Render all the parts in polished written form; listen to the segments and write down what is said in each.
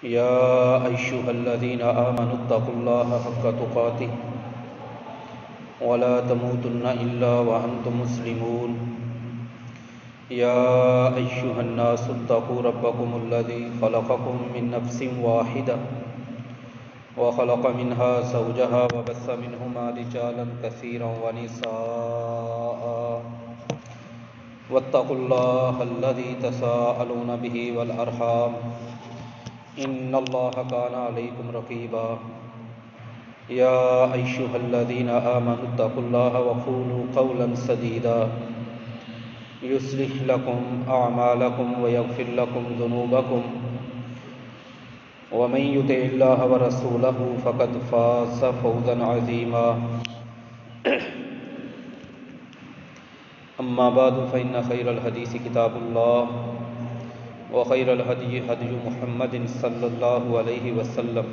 يا أيها الذين آمنوا اتقوا الله حق تقاته ولا تموتن إلا وأنتم مسلمون. يا أيها الناس اتقوا ربكم الذي خلقكم من نفس واحدة وخلق منها زوجها وبث منهما رجالا كثيرا ونساء واتقوا الله الذي تساءلون به والأرحام إن الله كان عليكم رقيبا. يا أيها الذين آمنوا اتقوا الله وقولوا قولا سديدا يصلح لكم أعمالكم ويغفر لكم ذنوبكم ومن يطع الله ورسوله فقد فاز فوزا عظيما. أما بعد فإن خير الحديث كتاب الله وخير الهدي هدي محمد صلى الله عليه وسلم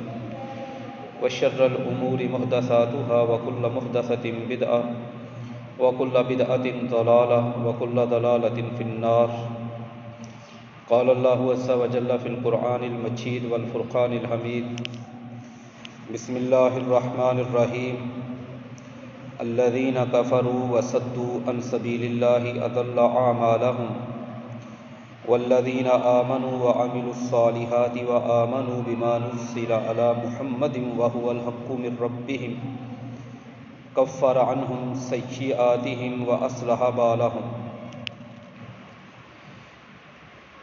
وشر الأمور محدثاتها وكل محدثة بدعة وكل بدعة ضلالة وكل ضلالة في النار. قال الله عز وجل في القرآن المجيد والفرقان الحميد: بسم الله الرحمن الرحيم. الذين كفروا وصدوا عن سبيل الله أضل أعمالهم والذين آمنوا وعملوا الصالحات وآمنوا بما نزل على محمد وهو الحق من ربهم كفر عنهم سيئاتهم وأصلح بالهم.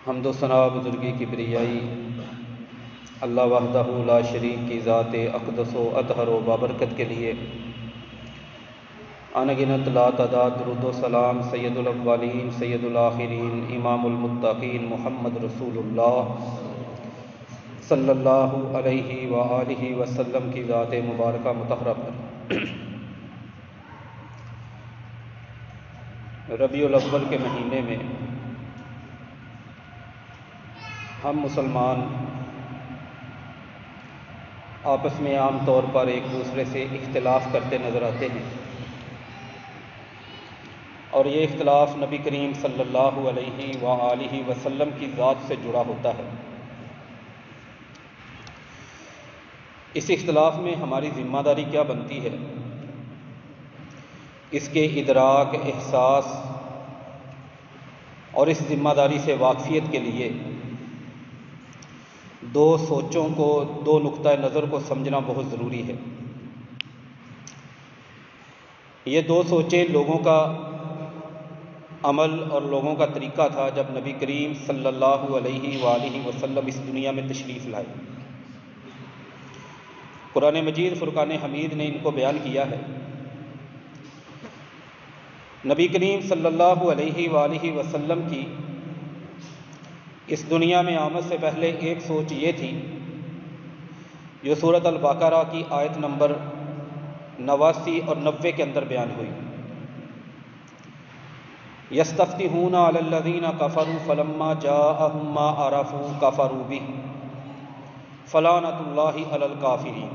حمد و ثنا بزرگی کبریائی اللہ وحدہ لا شریک کی ذات اقدس و اطہر و بابرکت کے لیے انگنت لا تعداد درود و سلام سید الاولین سید الآخرین امام المتقین محمد رسول اللہ صلی اللہ علیہ وآلہ وسلم کی ذات مبارکہ مطہرہ پر. ربیع الاول کے مہینے میں ہم مسلمان آپس میں عام طور پر ایک دوسرے سے اختلاف کرتے نظر آتے ہیں، اور یہ اختلاف نبی کریم صلی اللہ علیہ وآلہ وسلم کی ذات سے جڑا ہوتا ہے. اس اختلاف میں ہماری ذمہ داری کیا بنتی ہے؟ اس کے ادراک، احساس اور اس ذمہ داری سے واقفیت کے لیے دو سوچوں کو، دو نقطہ نظر کو سمجھنا بہت ضروری ہے. یہ دو سوچیں لوگوں کا عمل اور لوگوں کا طریقہ تھا جب نبی کریم صلی اللہ علیہ وآلہ وسلم اس دنیا میں تشریف لائے. قرآن مجید فرقان حمید نے ان کو بیان کیا ہے. نبی کریم صلی اللہ علیہ وآلہ وسلم کی اس دنیا میں آمد سے پہلے ایک سوچ یہ تھی جو سورۃ البقرہ کی آیت نمبر 89 اور 90 کے اندر بیان ہوئی: یستفتحون علی الذین کفروا فلما جاءہم ما عرفوا کفروا بہ فلعنۃ اللہ علی الکافرین.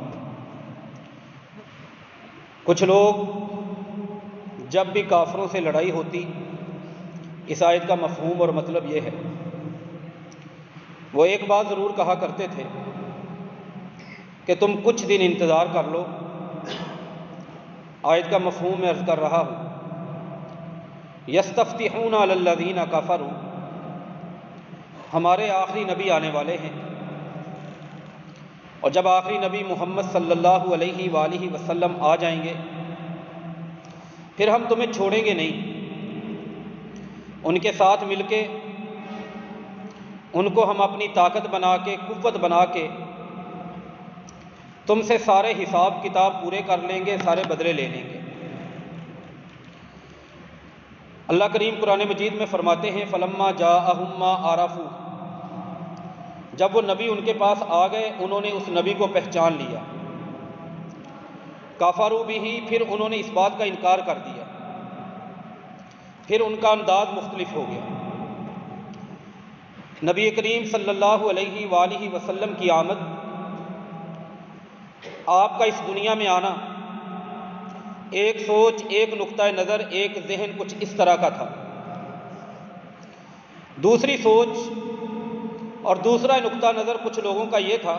کچھ لوگ جب بھی کافروں سے لڑائی ہوتی، اس آیت کا مفہوم اور مطلب یہ ہے، وہ ایک بات ضرور کہا کرتے تھے کہ تم کچھ دن انتظار کر لو. آیت کا مفہوم میں عرض کر رہا ہوں، یستفتحون علی الذین کفروا، ہمارے آخری نبی آنے والے ہیں، اور جب آخری نبی محمد صلی اللہ علیہ وآلہ وسلم آ جائیں گے پھر ہم تمہیں چھوڑیں گے نہیں. ان کے ساتھ مل کے ان کو ہم اپنی طاقت بنا کے، قوت بنا کے تم سے سارے حساب کتاب پورے کر لیں گے، سارے بدلے لے لیں گے. اللہ کریم قرآن مجید میں فرماتے ہیں: فلما جاءہم ما عرفوا، جب وہ نبی ان کے پاس آ گئے انہوں نے اس نبی کو پہچان لیا. کفروا بہ، پھر انہوں نے اس بات کا انکار کر دیا، پھر ان کا انداز مختلف ہو گیا. نبی کریم صلی اللہ علیہ وآلہ وسلم کی آمد، آپ کا اس دنیا میں آنا، ایک سوچ، ایک نقطہ نظر، ایک ذہن کچھ اس طرح کا تھا. دوسری سوچ اور دوسرا نقطہ نظر کچھ لوگوں کا یہ تھا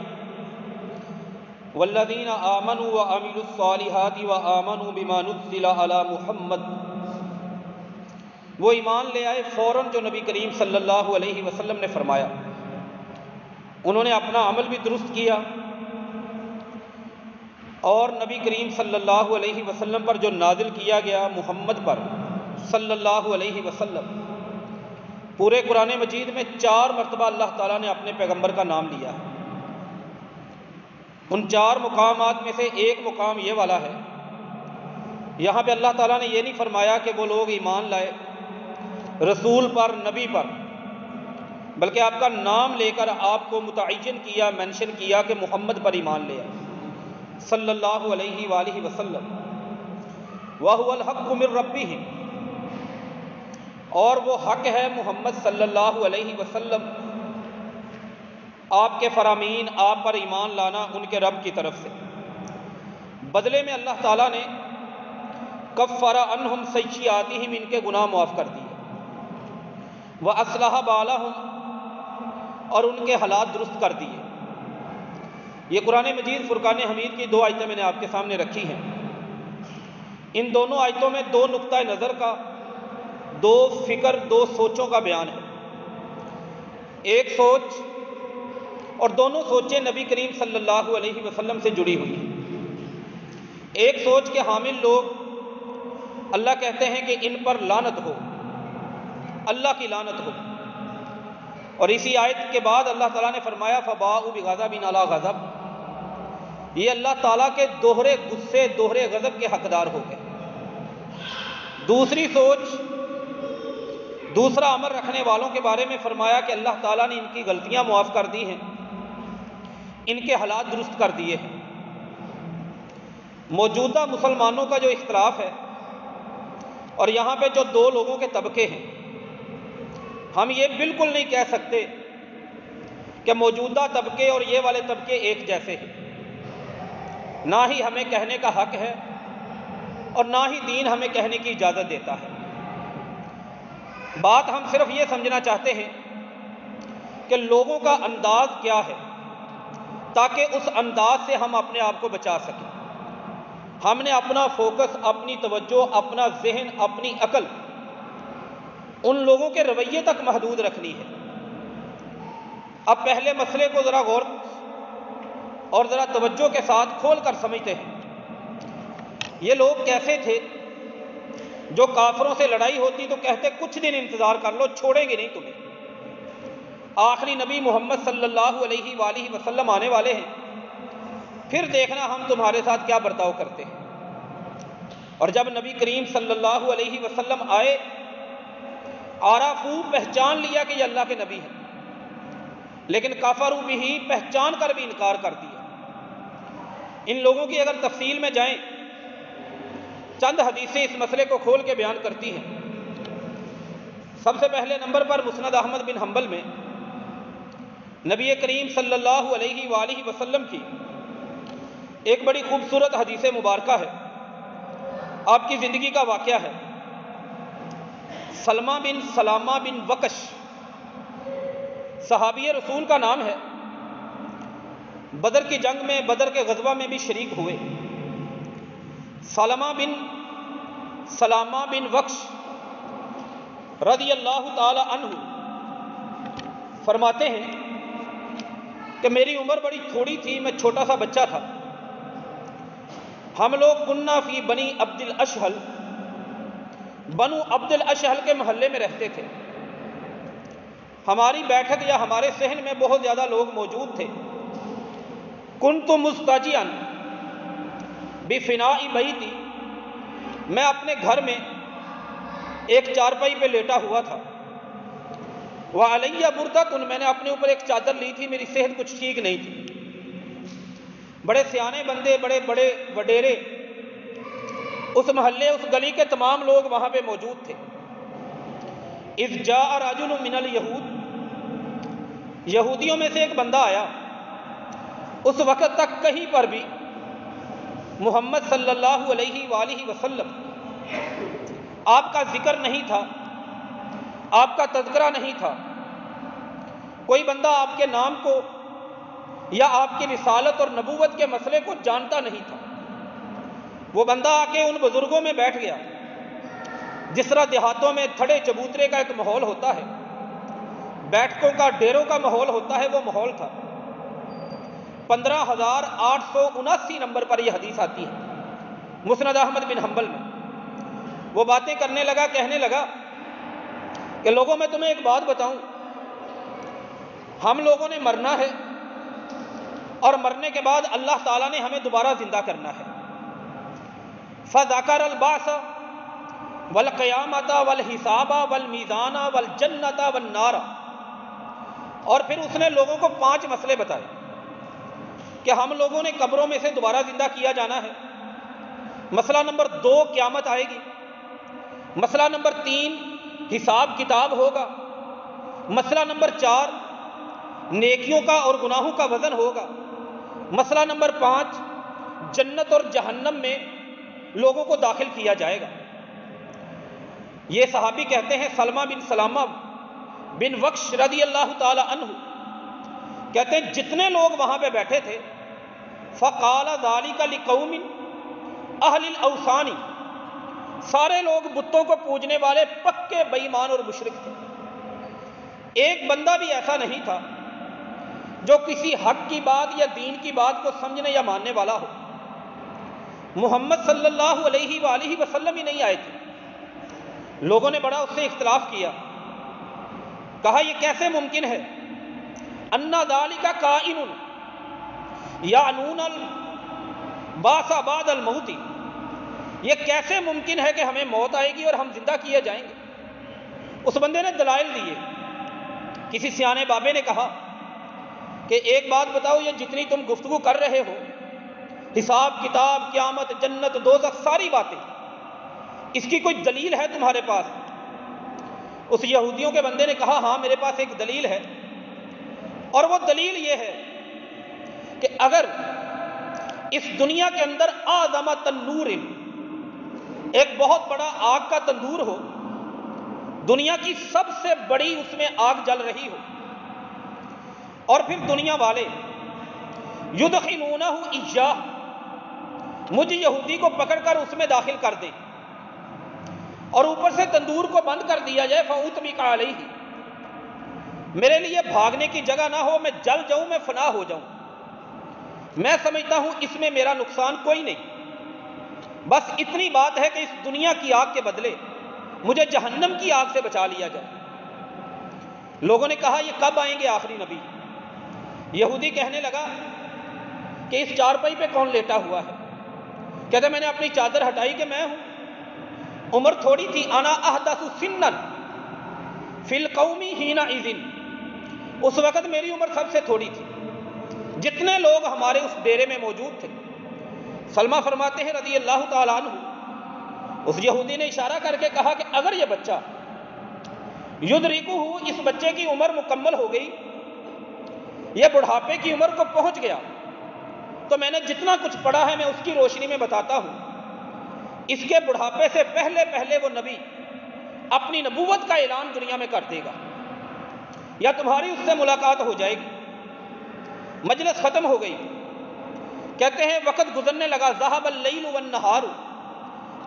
والذین آمنوا وعملوا الصالحات وآمنوا بما نزل علی محمد، وہ ایمان لے آئے فوراً جو نبی کریم صلی اللہ علیہ وسلم نے فرمایا، انہوں نے اپنا عمل بھی درست کیا اور نبی کریم صلی اللہ علیہ وسلم پر جو نازل کیا گیا محمد پر صلی اللہ علیہ وسلم، پورے قرآن مجید میں 4 مرتبہ اللہ تعالیٰ نے اپنے پیغمبر کا نام لیا ہے۔ ان 4 مقامات میں سے ایک مقام یہ والا ہے، یہاں پہ اللہ تعالیٰ نے یہ نہیں فرمایا کہ وہ لوگ ایمان لائے رسول پر، نبی پر، بلکہ آپ کا نام لے کر آپ کو متعین کیا، مینشن کیا کہ محمد پر ایمان لے آئے صلی اللہ علیہ وآلہ وسلم۔ وَهُوَ الْحَقُّ مِن رَبِّهِمْ، اور وہ حق ہے محمد صلی اللہ علیہ وسلم، آپ کے فرامین، آپ پر ایمان لانا ان کے رب کی طرف سے۔ بدلے میں اللہ تعالیٰ نے کفر عنہم سیئاتہم، ان کے گناہ معاف کر دیے، وَأَصْلَحَ بَالَهُمْ، اور ان کے حالات درست کر دیے۔ یہ قرآن مجید فرقان حمید کی 2 آیتیں میں نے آپ کے سامنے رکھی ہیں۔ ان دونوں آیتوں میں 2 نقطہ نظر کا، 2 فکر، 2 سوچوں کا بیان ہے۔ ایک سوچ، اور دونوں سوچیں نبی کریم صلی اللہ علیہ وسلم سے جڑی ہوئی ہیں۔ ایک سوچ کے حامل لوگ اللہ کہتے ہیں کہ ان پر لعنت ہو، اللہ کی لعنت ہو، اور اسی آیت کے بعد اللہ تعالیٰ نے فرمایا فَبَاءُوا بِغَضَبٍ عَلَىٰ غَضَبٍ، یہ اللہ تعالیٰ کے دوہرے غصے، دوہرے غضب کے حقدار ہو گئے۔ دوسری سوچ، دوسرا عمل رکھنے والوں کے بارے میں فرمایا کہ اللہ تعالیٰ نے ان کی غلطیاں معاف کر دی ہیں، ان کے حالات درست کر دیے ہیں۔ موجودہ مسلمانوں کا جو اختلاف ہے، اور یہاں پہ جو 2 لوگوں کے طبقے ہیں، ہم یہ بالکل نہیں کہہ سکتے کہ موجودہ طبقے اور یہ والے طبقے ایک جیسے ہیں، نہ ہی ہمیں کہنے کا حق ہے اور نہ ہی دین ہمیں کہنے کی اجازت دیتا ہے۔ بات ہم صرف یہ سمجھنا چاہتے ہیں کہ لوگوں کا انداز کیا ہے، تاکہ اس انداز سے ہم اپنے آپ کو بچا سکیں۔ ہم نے اپنا فوکس، اپنی توجہ، اپنا ذہن، اپنی عقل ان لوگوں کے رویے تک محدود رکھنی ہے۔ اب پہلے مسئلے کو ذرا غور اور ذرا توجہ کے ساتھ کھول کر سمجھتے ہیں۔ یہ لوگ کیسے تھے جو کافروں سے لڑائی ہوتی تو کہتے کچھ دن انتظار کر لو، چھوڑیں گے نہیں تمہیں، آخری نبی محمد صلی اللہ علیہ وآلہ وسلم آنے والے ہیں، پھر دیکھنا ہم تمہارے ساتھ کیا برتاؤ کرتے ہیں۔ اور جب نبی کریم صلی اللہ علیہ وسلم آئے، عرفو، پہچان لیا کہ یہ اللہ کے نبی ہیں، لیکن کفروا بہ، پہچان کر بھی انکار کر دیا۔ ان لوگوں کی اگر تفصیل میں جائیں، چند حدیثیں اس مسئلے کو کھول کے بیان کرتی ہیں۔ سب سے پہلے نمبر پر مسند احمد بن حنبل میں نبی کریم صلی اللہ علیہ وآلہ وسلم کی ایک بڑی خوبصورت حدیث مبارکہ ہے، آپ کی زندگی کا واقعہ ہے۔ سلمہ بن سلامہ بن وکش صحابی رسول کا نام ہے، بدر کی جنگ میں، بدر کے غزوہ میں بھی شریک ہوئے۔ سلمہ بن سلامہ بن وکش رضی اللہ تعالی عنہ فرماتے ہیں کہ میری عمر بڑی تھوڑی تھی، میں چھوٹا سا بچہ تھا۔ ہم لوگ کننا فی بنی عبد الاشہل، بنو عبد الاشہل کے محلے میں رہتے تھے۔ ہماری بیٹھک یا ہمارے صحن میں بہت زیادہ لوگ موجود تھے۔ کنت مضطجعا بفناء بیتی، میں اپنے گھر میں ایک چارپائی پہ لیٹا ہوا تھا۔ وعلی بردۃ، میں نے اپنے اوپر ایک چادر لی تھی، میری صحت کچھ ٹھیک نہیں تھی۔ بڑے سیانے بندے، بڑے بڑے وڈیرے، اس محلے، اس گلی کے تمام لوگ وہاں پہ موجود تھے۔ اذ جاء رجل من الیہود، یہودیوں میں سے ایک بندہ آیا۔ اس وقت تک کہیں پر بھی محمد صلی اللہ علیہ وآلہ وسلم آپ کا ذکر نہیں تھا، آپ کا تذکرہ نہیں تھا، کوئی بندہ آپ کے نام کو یا آپ کی رسالت اور نبوت کے مسئلے کو جانتا نہیں تھا، وہ بندہ آ کے ان بزرگوں میں بیٹھ گیا۔ جس طرح دیہاتوں میں تھڑے چبوترے کا ایک ماحول ہوتا ہے، بیٹھکوں کا، ڈیروں کا ماحول ہوتا ہے، وہ ماحول تھا۔ 15,879 نمبر پر یہ حدیث آتی ہے مسند احمد بن حنبل میں۔ وہ باتیں کرنے لگا، کہنے لگا کہ لوگوں میں تمہیں ایک بات بتاؤں، ہم لوگوں نے مرنا ہے اور مرنے کے بعد اللہ تعالیٰ نے ہمیں دوبارہ زندہ کرنا ہے۔ فذکر البعث والقیامت والحساب والمیزان والجنت والنار، اور پھر اس نے لوگوں کو 5 مسئلے بتائے کہ ہم لوگوں نے قبروں میں سے دوبارہ زندہ کیا جانا ہے۔ مسئلہ نمبر 2 قیامت آئے گی، مسئلہ نمبر 3 حساب کتاب ہوگا، مسئلہ نمبر 4 نیکیوں کا اور گناہوں کا وزن ہوگا، مسئلہ نمبر 5 جنت اور جہنم میں لوگوں کو داخل کیا جائے گا۔ یہ صحابی کہتے ہیں سلمہ بن سلامہ بن وقش رضی اللہ تعالی عنہ کہتے ہیں جتنے لوگ وہاں پہ بیٹھے تھے، فقال ذلک لقوم اہل الاوثان، سارے لوگ بتوں کو پوجنے والے پکے بے ایمان اور مشرک تھے۔ ایک بندہ بھی ایسا نہیں تھا جو کسی حق کی بات یا دین کی بات کو سمجھنے یا ماننے والا ہو۔ محمد صلی اللہ علیہ وآلہ وسلم ہی نہیں آئے تھے، لوگوں نے بڑا اس سے اختلاف کیا، کہا یہ کیسے ممکن ہے، ان ذالک کائن یعنون البعث بعد الموت، یہ کیسے ممکن ہے کہ ہمیں موت آئے گی اور ہم زندہ کیے جائیں گے۔ اس بندے نے دلائل دیے۔ کسی سیانے بابے نے کہا کہ ایک بات بتاؤ، یہ جتنی تم گفتگو کر رہے ہو، حساب کتاب، قیامت، جنت، دوزخ، ساری باتیں، اس کی کوئی دلیل ہے تمہارے پاس؟ اس یہودیوں کے بندے نے کہا ہاں میرے پاس ایک دلیل ہے، اور وہ دلیل یہ ہے کہ اگر اس دنیا کے اندر اعظم تنور، ایک بہت بڑا آگ کا تندور ہو، دنیا کی سب سے بڑی اس میں آگ جل رہی ہو، اور پھر دنیا والے یدخلونہ ایاہ، مجھ یہودی کو پکڑ کر اس میں داخل کر دیں، اور اوپر سے تندور کو بند کر دیا جائے، فاطبق علیہ، میرے لیے بھاگنے کی جگہ نہ ہو، میں جل جاؤں، میں فنا ہو جاؤں۔ میں سمجھتا ہوں اس میں میرا نقصان کوئی نہیں، بس اتنی بات ہے کہ اس دنیا کی آگ کے بدلے مجھے جہنم کی آگ سے بچا لیا جائے۔ لوگوں نے کہا یہ کب آئیں گے آخری نبی؟ یہودی کہنے لگا کہ اس چارپائی پہ کون لیٹا ہوا ہے؟ کہتے میں نے اپنی چادر ہٹائی کہ میں ہوں، عمر تھوڑی تھی، انا احدث سنا فی القوم حینئذ، اس وقت میری عمر سب سے تھوڑی تھی جتنے لوگ ہمارے اس ڈیرے میں موجود تھے۔ سلمہ فرماتے ہیں رضی اللہ تعالیٰ عنہ، اس یہودی نے اشارہ کر کے کہا کہ اگر یہ بچہ یدرکہ، اس بچے کی عمر مکمل ہو گئی، یہ بڑھاپے کی عمر کو پہنچ گیا، تو میں نے جتنا کچھ پڑھا ہے میں اس کی روشنی میں بتاتا ہوں، اس کے بڑھاپے سے پہلے پہلے وہ نبی اپنی نبوت کا اعلان دنیا میں کر دے گا، یا تمہاری اس سے ملاقات ہو جائے گی۔ مجلس ختم ہو گئی، کہتے ہیں وقت گزرنے لگا، ذہب اللیل والنہار،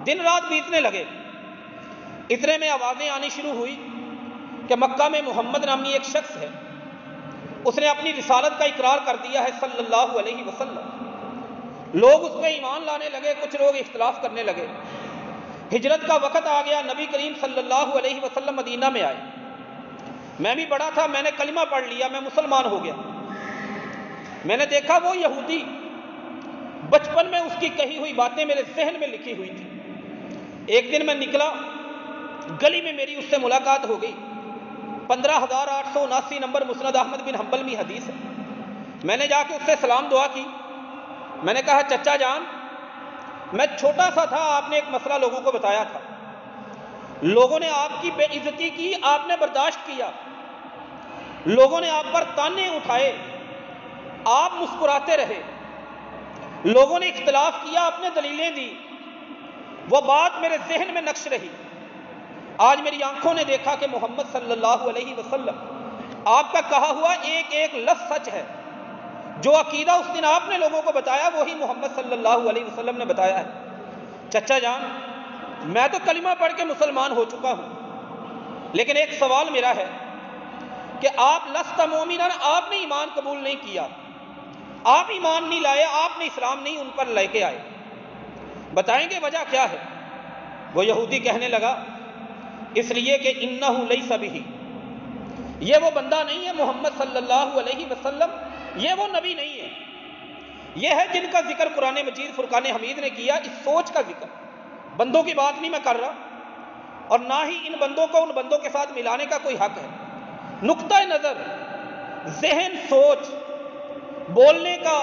دن رات بیتنے لگے، اتنے میں آوازیں آنی شروع ہوئی کہ مکہ میں محمد نامی ایک شخص ہے، اس نے اپنی رسالت کا اقرار کر دیا ہے صلی اللہ علیہ وسلم۔ لوگ اس پہ ایمان لانے لگے، کچھ لوگ اختلاف کرنے لگے۔ ہجرت کا وقت آ گیا، نبی کریم صلی اللہ علیہ وسلم مدینہ میں آئے، میں بھی بڑا تھا، میں نے کلمہ پڑھ لیا، میں مسلمان ہو گیا۔ میں نے دیکھا وہ یہودی، بچپن میں اس کی کہی ہوئی باتیں میرے ذہن میں لکھی ہوئی تھی۔ ایک دن میں نکلا، گلی میں میری اس سے ملاقات ہو گئی، 15,879 نمبر مسند احمد بن حنبل میں حدیث ہے۔ میں نے جا کے اس سے سلام دعا کی، میں نے کہا چچا جان، میں چھوٹا سا تھا، آپ نے ایک مسئلہ لوگوں کو بتایا تھا، لوگوں نے آپ کی بے عزتی کی، آپ نے برداشت کیا، لوگوں نے آپ پر تانے اٹھائے، آپ مسکراتے رہے، لوگوں نے اختلاف کیا، آپ نے دلیلیں دی، وہ بات میرے ذہن میں نقش رہی۔ آج میری آنکھوں نے دیکھا کہ محمد صلی اللہ علیہ وسلم آپ کا کہا ہوا ایک ایک لفظ سچ ہے. جو عقیدہ اس دن آپ نے لوگوں کو بتایا وہی محمد صلی اللہ علیہ وسلم نے بتایا ہے. چچا جان، میں تو کلمہ پڑھ کے مسلمان ہو چکا ہوں، لیکن ایک سوال میرا ہے کہ آپ لست مومنا، آپ نے ایمان قبول نہیں کیا، آپ ایمان نہیں لائے، آپ نے اسلام نہیں ان پر لے کے آئے، بتائیں گے وجہ کیا ہے؟ وہ یہودی کہنے لگا اس لیے کہ انہ لیس بہ، یہ وہ بندہ نہیں ہے محمد صلی اللہ علیہ وسلم، یہ وہ نبی نہیں ہے. یہ ہے جن کا ذکر قرآن مجید فرقان حمید نے کیا، اس سوچ کا ذکر. بندوں کی بات نہیں میں کر رہا، اور نہ ہی ان بندوں کو ان بندوں کے ساتھ ملانے کا کوئی حق ہے. نقطہ نظر، ذہن، سوچ، بولنے کا،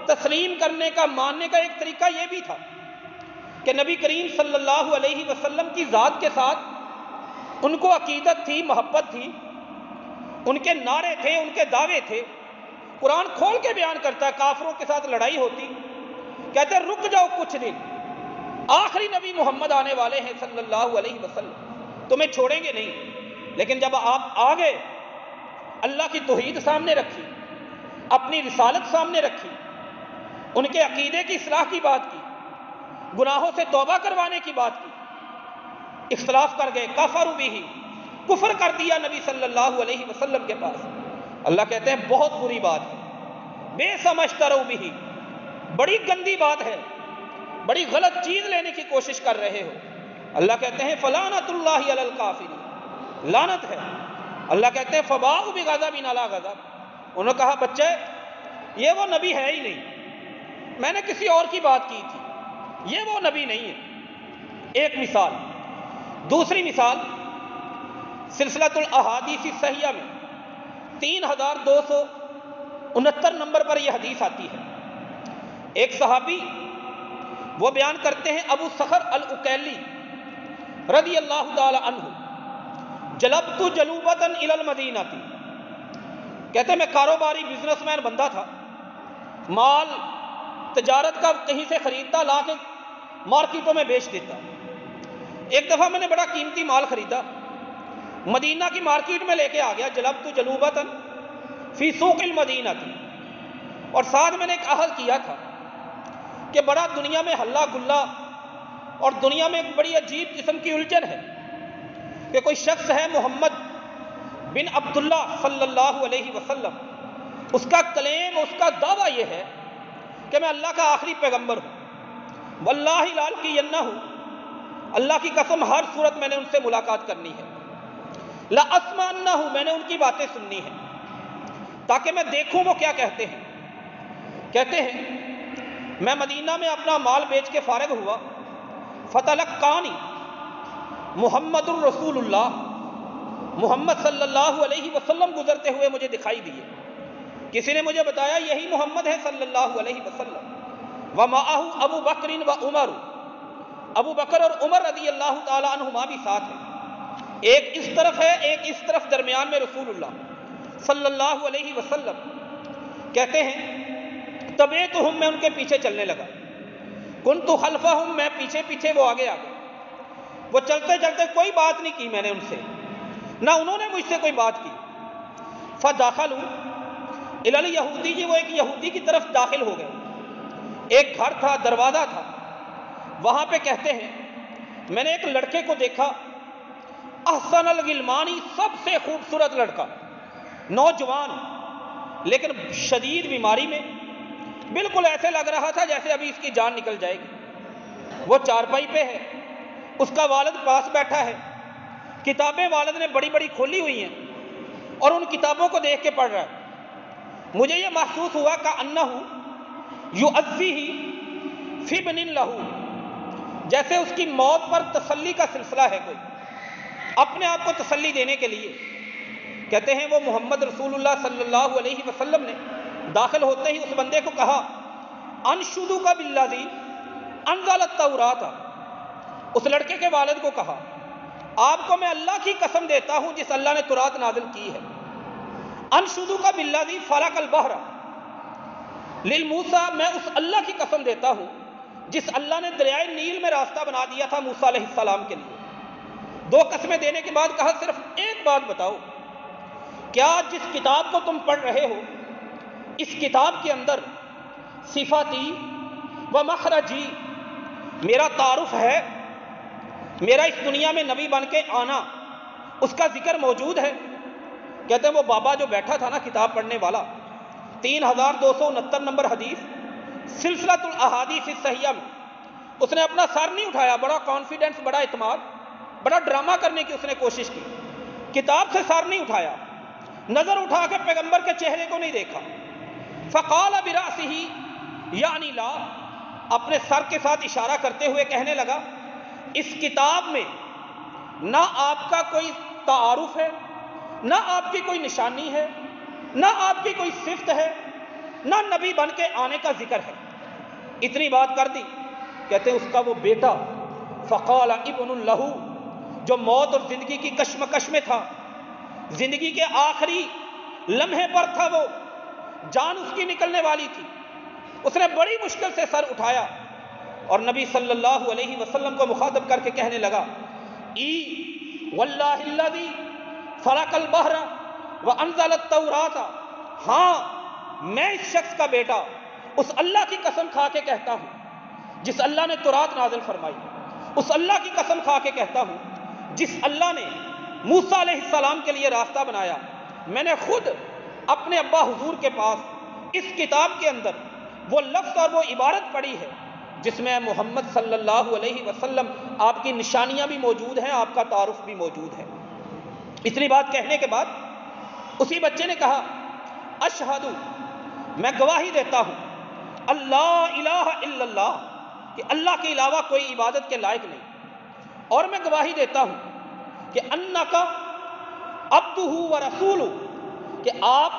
تسلیم کرنے کا، ماننے کا ایک طریقہ یہ بھی تھا کہ نبی کریم صلی اللہ علیہ وسلم کی ذات کے ساتھ ان کو عقیدت تھی، محبت تھی، ان کے نعرے تھے، ان کے دعوے تھے. قرآن کھول کے بیان کرتا ہے کافروں کے ساتھ لڑائی ہوتی، کہتے ہیں رک جاؤ کچھ دن، آخری نبی محمد آنے والے ہیں صلی اللہ علیہ وسلم، تمہیں چھوڑیں گے نہیں. لیکن جب آپ آگے اللہ کی توحید سامنے رکھی، اپنی رسالت سامنے رکھی، ان کے عقیدے کی اصلاح کی بات کی، گناہوں سے توبہ کروانے کی بات کی، اختلاف کر گئے، کفروا بہ، کفر کر دیا نبی صلی اللہ علیہ وسلم کے پاس. اللہ کہتے ہیں بہت بری بات ہے، بئس ما اشتروا بہ، بڑی گندی بات ہے، بڑی غلط چیز لینے کی کوشش کر رہے ہو. اللہ کہتے ہیں فلعنۃ اللہ علی الکافرین، لعنت ہے. اللہ کہتے ہیں فباءوا بغضب علی غضب، انہوں نے کہا بچے یہ وہ نبی ہے ہی نہیں، میں نے کسی اور کی بات کی تھی، یہ وہ نبی نہیں ہے. ایک مثال. دوسری مثال، سلسلۃ الاحادیث الصحیحہ میں 3269 نمبر پر یہ حدیث آتی ہے. ایک صحابی وہ بیان کرتے ہیں، ابو صخر العقیلی رضی اللہ تعالی عنہ، جلبت جلوبۃ الی المدینہ، کہتے ہیں میں کاروباری بزنس مین بندہ تھا، مال تجارت کا کہیں سے خریدتا، لا کے مارکیٹوں میں بیچ دیتا. ایک دفعہ میں نے بڑا قیمتی مال خریدا، مدینہ کی مارکیٹ میں لے کے آ گیا، جلبت جلوبۃ فی سوق المدینہ، اور ساتھ میں نے ایک عہد کیا تھا کہ بڑا دنیا میں ہلا گلا اور دنیا میں ایک بڑی عجیب قسم کی الجھن ہے کہ کوئی شخص ہے محمد بن عبداللہ صلی اللہ علیہ وسلم، اس کا کلیم، اس کا دعویٰ یہ ہے کہ میں اللہ کا آخری پیغمبر ہوں، واللہ لألقینہ، اللہ کی قسم ہر صورت میں نے ان سے ملاقات کرنی ہے، لأسمعنہ، میں نے ان کی باتیں سننی ہیں تاکہ میں دیکھوں وہ کیا کہتے ہیں. کہتے ہیں میں مدینہ میں اپنا مال بیچ کے فارغ ہوا، فتلقانی محمد الرسول اللہ، محمد صلی اللہ علیہ وسلم گزرتے ہوئے مجھے دکھائی دیے. کسی نے مجھے بتایا یہی محمد ہے صلی اللہ علیہ وسلم. ومعہ ابو بکر و عمر، ابو بکر اور عمر رضی اللہ تعالی عنہما بھی ساتھ ہیں. ایک اس طرف ہے، ایک اس طرف، درمیان میں رسول اللہ صلی اللہ علیہ وسلم. کہتے ہیں تبعتہم، میں ان کے پیچھے چلنے لگا، کنت خلفہم، میں پیچھے پیچھے، وہ آگے آگے. وہ چلتے چلتے کوئی بات نہیں کی میں نے ان سے، نہ انہوں نے مجھ سے کوئی بات کی. فدخلوا الی الیہودی، وہ ایک یہودی کی طرف داخل ہو گئے. ایک گھر تھا، دروازہ تھا، وہاں پہ کہتے ہیں میں نے ایک لڑکے کو دیکھا، احسن الغلمانی، سب سے خوبصورت لڑکا، نوجوان، لیکن شدید بیماری میں، بالکل ایسے لگ رہا تھا جیسے ابھی اس کی جان نکل جائے گی. وہ چارپائی پہ ہے، اس کا والد پاس بیٹھا ہے، کتابیں والد نے بڑی بڑی کھولی ہوئی ہیں اور ان کتابوں کو دیکھ کے پڑھ رہا ہے. مجھے یہ محسوس ہوا کہ انہ یعزیہ فی ابن لہ، جیسے اس کی موت پر تسلی کا سلسلہ ہے، کوئی اپنے آپ کو تسلی دینے کے لیے. کہتے ہیں وہ محمد رسول اللہ صلی اللہ علیہ وسلم نے داخل ہوتے ہی اس بندے کو کہا انشدک بالذی انزل التوراۃ، اس لڑکے کے والد کو کہا آپ کو میں اللہ کی قسم دیتا ہوں جس اللہ نے تورات نازل کی ہے. انشدک بالذی فلق البحر للموسیٰ، میں اس اللہ کی قسم دیتا ہوں جس اللہ نے دریائے نیل میں راستہ بنا دیا تھا موسیٰ علیہ السلام کے لیے. دو قسمیں دینے کے بعد کہا صرف ایک بات بتاؤ کیا جس کتاب کو تم پڑھ رہے ہو اس کتاب کے اندر صفاتی و مخرجی، میرا تعارف ہے، میرا اس دنیا میں نبی بن کے آنا، اس کا ذکر موجود ہے؟ کہتے ہیں وہ بابا جو بیٹھا تھا نا کتاب پڑھنے والا، 3269 نمبر حدیث سلسلۃ الاحادیث الصحیحہ میں اس نے اپنا سر نہیں اٹھایا، بڑا کانفیڈنس، بڑا اعتماد، بڑا ڈرامہ کرنے کی اس نے کوشش کی، کتاب سے سر نہیں اٹھایا، نظر اٹھا کے پیغمبر کے چہرے کو نہیں دیکھا، فقال براسہ یعنی لا، اپنے سر کے ساتھ اشارہ کرتے ہوئے کہنے لگا اس کتاب میں نہ آپ کا کوئی تعارف ہے، نہ آپ کی کوئی نشانی ہے، نہ آپ کی کوئی صفت ہے، نہ نبی بن کے آنے کا ذکر ہے۔ اتنی بات کر دی، کہتے ہیں اس کا وہ بیٹا فقال ابن لہو، جو موت اور زندگی کی کشمکش میں تھا، زندگی کے آخری لمحے پر تھا، وہ جان اس کی نکلنے والی تھی، اس نے بڑی مشکل سے سر اٹھایا اور نبی صلی اللہ علیہ وسلم کو مخاطب کر کے کہنے لگا ای واللہ الذی فرق البحر وانزل التوراۃ، ہاں میں اس شخص کا بیٹا اس اللہ کی قسم کھا کے کہتا ہوں جس اللہ نے تورات نازل فرمائی، اس اللہ کی قسم کھا کے کہتا ہوں جس اللہ نے موسیٰ علیہ السلام کے لیے راستہ بنایا، میں نے خود اپنے ابا حضور کے پاس اس کتاب کے اندر وہ لفظ اور وہ عبارت پڑھی ہے جس میں محمد صلی اللہ علیہ وسلم آپ کی نشانیاں بھی موجود ہیں، آپ کا تعارف بھی موجود ہے۔ اتنی بات کہنے کے بعد اسی بچے نے کہا اشہد، میں گواہی دیتا ہوں اللہ الہ الا اللہ، کہ اللہ کے علاوہ کوئی عبادت کے لائق نہیں، اور میں گواہی دیتا ہوں کہ انک عبدہ و رسولہ، کہ آپ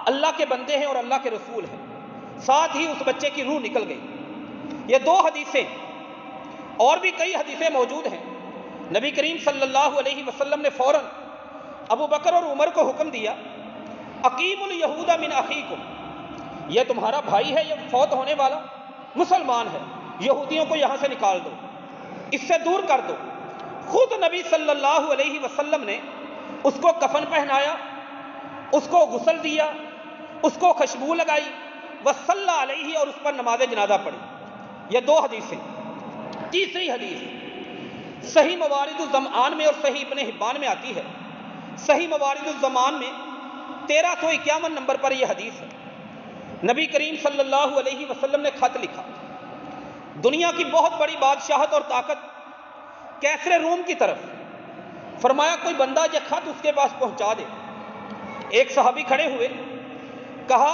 اللہ کے بندے ہیں اور اللہ کے رسول ہیں۔ ساتھ ہی اس بچے کی روح نکل گئی۔ یہ دو حدیثیں اور بھی کئی حدیثیں موجود ہیں۔ نبی کریم صلی اللہ علیہ وسلم نے فوراً ابو بکر اور عمر کو حکم دیا اقیم الیہود من اخیکم، یہ تمہارا بھائی ہے، یہ فوت ہونے والا مسلمان ہے، یہودیوں کو یہاں سے نکال دو، اس سے دور کر دو۔ خود نبی صلی اللہ علیہ وسلم نے اس کو کفن پہنایا، اس کو غسل دیا، اس کو خوشبو لگائی، وصلی علیہ، اور اس پر نماز جنازہ پڑھی۔ یہ دو حدیثیں۔ تیسری حدیث صحیح موارد الزمان میں اور صحیح ابن حبان میں آتی ہے۔ صحیح موارد الزمان میں 1351 نمبر پر یہ حدیث ہے۔ نبی کریم صلی اللہ علیہ وسلم نے خط لکھا، دنیا کی بہت بڑی بادشاہت اور طاقت کیسر روم کی طرف، فرمایا کوئی بندہ یہ خط اس کے پاس پہنچا دے۔ ایک صحابی کھڑے ہوئے، کہا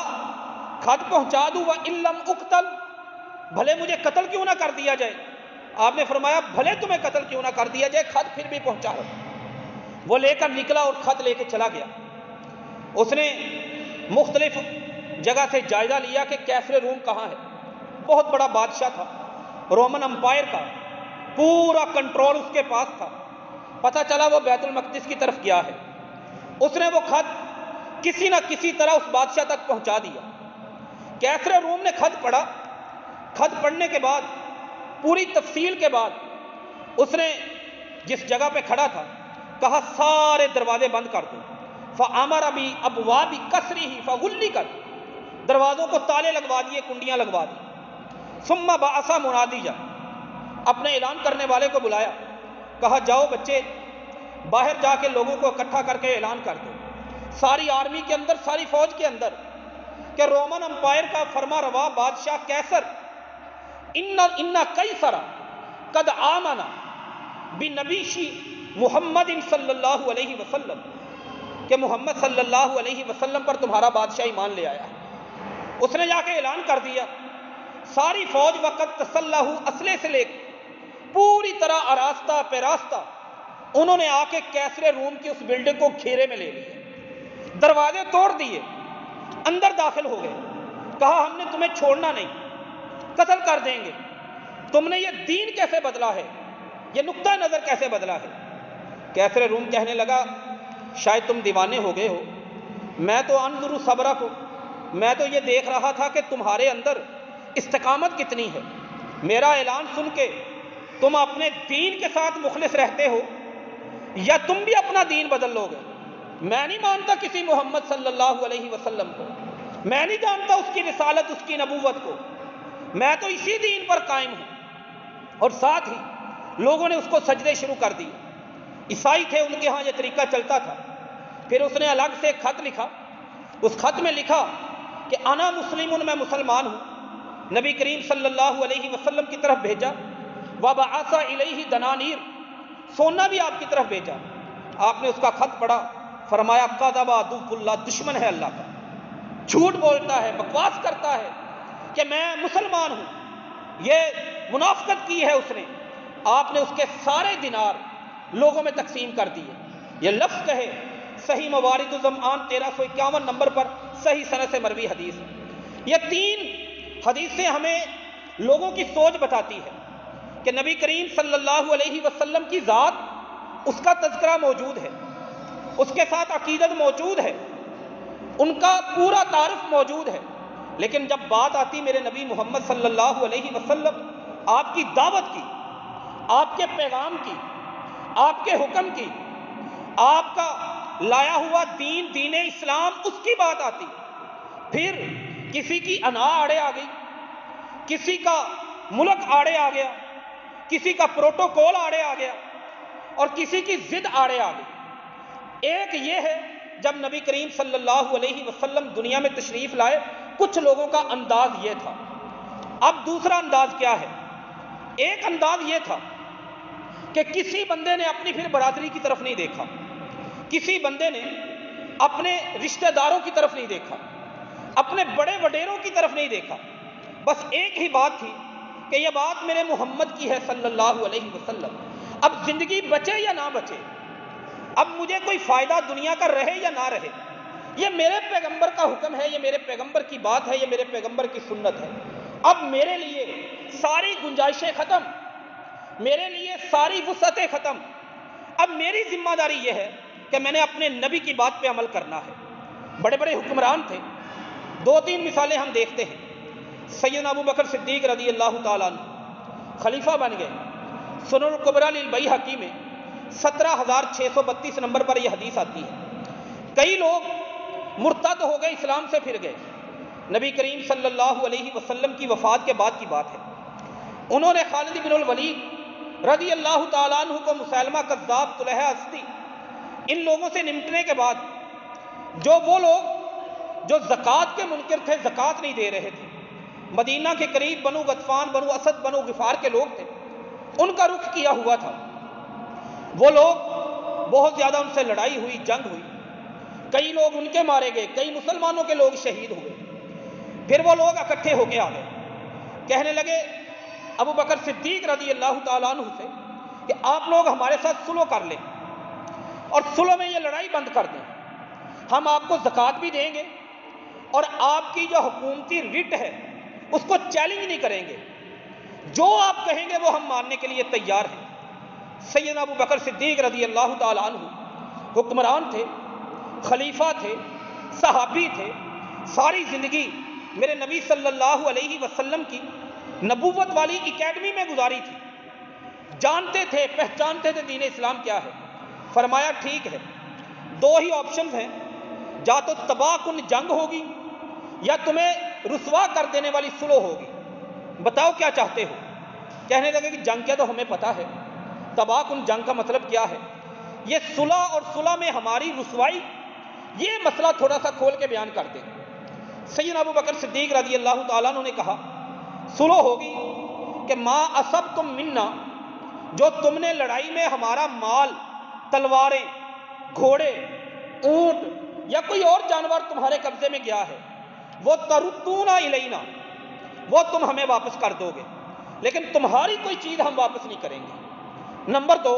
خط پہنچا دوں وَإِن لَمْ اُقْتَلْ، بھلے مجھے قتل کیوں نہ کر دیا جائے۔ آپ نے فرمایا بھلے تمہیں قتل کیوں نہ کر دیا جائے، خط پھر بھی پہنچا رہا۔ وہ لے کر نکلا اور خط لے کے چلا گیا۔ اس نے مختلف جگہ سے جائزہ لیا کہ کیسر روم کہاں ہے، بہت بڑا بادشاہ تھا، رومن امپائر کا پورا کنٹرول اس کے پاس تھا۔ پتہ چلا وہ بیت المقدس کی طرف گیا ہے۔ اس نے وہ خط کسی نہ کسی طرح اس بادشاہ تک پہنچا دیا۔ کیسر روم نے خط پڑھا، خط پڑھنے کے بعد پوری تفصیل کے بعد اس نے جس جگہ پہ کھڑا تھا کہا سارے دروازے بند کر دو، فَأَمَرَ بِأَبْوَابِ قَصْرِهِ فَغُلِّقَتْ، دروازوں کو تالے لگوا دیے، کنڈیاں لگوا دی۔ ثُمَّ بَعَثَ مُنَادِيًّا، اپنے اعلان کرنے والے کو بلایا، کہا جاؤ بچے باہر جا کے لوگوں کو اکٹھا کر کے اعلان کر دو، ساری آرمی کے اندر، ساری فوج کے اندر، کہ رومن امپائر کا فرما روا بادشاہ کیسر ان قیصر قد آمن بنبیشی محمد صلی اللہ علیہ وسلم، کہ محمد صلی اللہ علیہ وسلم پر تمہارا بادشاہ ایمان لے آیا۔ اس نے جا کے اعلان کر دیا، ساری فوج وقت تسلح اسلحے سے لے پوری طرح آراستہ پیراستہ انہوں نے آ کے کیسر روم کی اس بلڈنگ کو گھیرے میں لے لیا، دروازے توڑ دیے، اندر داخل ہو گئے، کہا ہم نے تمہیں چھوڑنا نہیں، قتل کر دیں گے، تم نے یہ دین کیسے بدلا ہے، یہ نقطہ نظر کیسے بدلا ہے۔ کیسر روم کہنے لگا شاید تم دیوانے ہو گئے ہو، میں تو انظر صبرکم، میں تو یہ دیکھ رہا تھا کہ تمہارے اندر استقامت کتنی ہے، میرا اعلان سن کے تم اپنے دین کے ساتھ مخلص رہتے ہو یا تم بھی اپنا دین بدل لو گے۔ میں نہیں مانتا کسی محمد صلی اللہ علیہ وسلم کو، میں نہیں جانتا اس کی رسالت، اس کی نبوت کو، میں تو اسی دین پر قائم ہوں۔ اور ساتھ ہی لوگوں نے اس کو سجدے شروع کر دی۔ عیسائی تھے، ان کے ہاں یہ طریقہ چلتا تھا۔ پھر اس نے الگ سے ایک خط لکھا، اس خط میں لکھا کہ انا مسلمون، میں مسلمان ہوں، نبی کریم صلی اللہ علیہ وسلم کی طرف بھیجا، وبعث الیہ دنانیر، سونا بھی آپ کی طرف بھیجا۔ آپ نے اس کا خط پڑھا، فرمایا کذب عدو اللہ، دشمن ہے اللہ کا، جھوٹ بولتا ہے، بکواس کرتا ہے کہ میں مسلمان ہوں، یہ منافقت کی ہے اس نے۔ آپ نے اس کے سارے دینار لوگوں میں تقسیم کر دیے۔ یہ لفظ کہے صحیح موارد الظمآن 1351 نمبر پر صحیح سند سے مروی حدیث۔ یہ 3 حدیثیں ہمیں لوگوں کی سوچ بتاتی ہے کہ نبی کریم صلی اللہ علیہ وسلم کی ذات، اس کا تذکرہ موجود ہے، اس کے ساتھ عقیدت موجود ہے، ان کا پورا تعارف موجود ہے، لیکن جب بات آتی میرے نبی محمد صلی اللہ علیہ وسلم، آپ کی دعوت کی، آپ کے پیغام کی، آپ کے حکم کی، آپ کا لایا ہوا دین، دین اسلام، اس کی بات آتی، پھر کسی کی انا آڑے آ گئی، کسی کا ملک آڑے آ گیا، کسی کا پروٹوکول آڑے آ گیا، اور کسی کی ضد آڑے آ گئی۔ ایک یہ ہے جب نبی کریم صلی اللہ علیہ وسلم دنیا میں تشریف لائے، کچھ لوگوں کا انداز یہ تھا۔ اب دوسرا انداز کیا ہے؟ ایک انداز یہ تھا کہ کسی بندے نے اپنی پھر برادری کی طرف نہیں دیکھا، کسی بندے نے اپنے رشتہ داروں کی طرف نہیں دیکھا، اپنے بڑے وڈیروں کی طرف نہیں دیکھا، بس ایک ہی بات تھی کہ یہ بات میرے محمد کی ہے صلی اللہ علیہ وسلم۔ اب زندگی بچے یا نہ بچے، اب مجھے کوئی فائدہ دنیا کا رہے یا نہ رہے، یہ میرے پیغمبر کا حکم ہے، یہ میرے پیغمبر کی بات ہے، یہ میرے پیغمبر کی سنت ہے۔ اب میرے لیے ساری گنجائشیں ختم، میرے لیے ساری وسعتیں ختم۔ اب میری ذمہ داری یہ ہے کہ میں نے اپنے نبی کی بات پہ عمل کرنا ہے۔ بڑے بڑے حکمران تھے، 2-3 مثالیں ہم دیکھتے ہیں۔ سیدنا ابو بکر صدیق رضی اللہ تعالیٰ عنہ خلیفہ بن گئے۔ سنن الکبریٰ للبیہقی میں 17632 نمبر پر یہ حدیث آتی ہے۔ کئی لوگ مرتد ہو گئے، اسلام سے پھر گئے۔ نبی کریم صلی اللہ علیہ وسلم کی وفات کے بعد کی بات ہے، انہوں نے خالد بن الولید رضی اللہ تعالیٰ عنہ کو، مسیلمہ کذاب، طلحہ اسدی، ان لوگوں سے نمٹنے کے بعد، جو وہ لوگ جو زکوٰۃ کے منکر تھے، زکوٰۃ نہیں دے رہے تھے، مدینہ کے قریب بنو غطفان، بنو اسد، بنو غفار کے لوگ تھے، ان کا رخ کیا ہوا تھا۔ وہ لوگ بہت زیادہ ان سے لڑائی ہوئی، جنگ ہوئی، کئی لوگ ان کے مارے گئے، کئی مسلمانوں کے لوگ شہید ہوئے۔ پھر وہ لوگ اکٹھے ہو کے آ گئے، کہنے لگے ابو بکر صدیق رضی اللہ تعالیٰ عنہ سے کہ آپ لوگ ہمارے ساتھ صلح کر لیں، اور صلح میں یہ لڑائی بند کر دیں، ہم آپ کو زکوٰۃ بھی دیں گے، اور آپ کی جو حکومتی رٹ ہے اس کو چیلنج نہیں کریں گے، جو آپ کہیں گے وہ ہم ماننے کے لیے تیار ہیں۔ سیدنا ابو بکر صدیق رضی اللہ تعالیٰ عنہ حکمران تھے، خلیفہ تھے، صحابی تھے، ساری زندگی میرے نبی صلی اللہ علیہ وسلم کی نبوت والی اکیڈمی میں گزاری تھی، جانتے تھے، پہچانتے تھے دین اسلام کیا ہے۔ فرمایا ٹھیک ہے، 2 ہی آپشنز ہیں، یا تو تباہ کن جنگ ہوگی یا تمہیں رسوا کر دینے والی صلح ہوگی، بتاؤ کیا چاہتے ہو۔ کہنے لگے کہ جنگ کیا، تو ہمیں پتہ ہے، تباہ کن جنگ کا مطلب کیا ہے، یہ صلح اور صلح میں ہماری رسوائی، یہ مسئلہ تھوڑا سا کھول کے بیان کر دیں۔ سیدنا ابو بکر صدیق رضی اللہ تعالیٰ عنہ نے کہا صلح ہوگی کہ ما اصبتم منا، جو تم نے لڑائی میں ہمارا مال، تلواریں، گھوڑے، اونٹ یا کوئی اور جانور تمہارے قبضے میں گیا ہے، وہ تردون الینا، وہ تم ہمیں واپس کر دو گے، لیکن تمہاری کوئی چیز ہم واپس نہیں کریں گے۔ نمبر 2،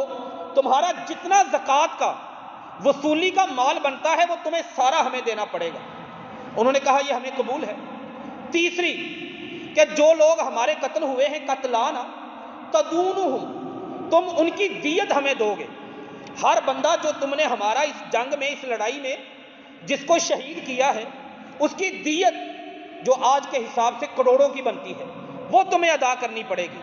تمہارا جتنا زکوٰۃ کا وصولی کا مال بنتا ہے وہ تمہیں سارا ہمیں دینا پڑے گا۔ انہوں نے کہا یہ ہمیں قبول ہے۔ تیسری کہ جو لوگ ہمارے قتل ہوئے ہیں، قتلانا تدونہم، تم ان کی دیت ہمیں دو گے۔ ہر بندہ جو تم نے ہمارا اس جنگ میں، اس لڑائی میں جس کو شہید کیا ہے، اس کی دیت جو آج کے حساب سے کروڑوں کی بنتی ہے، وہ تمہیں ادا کرنی پڑے گی،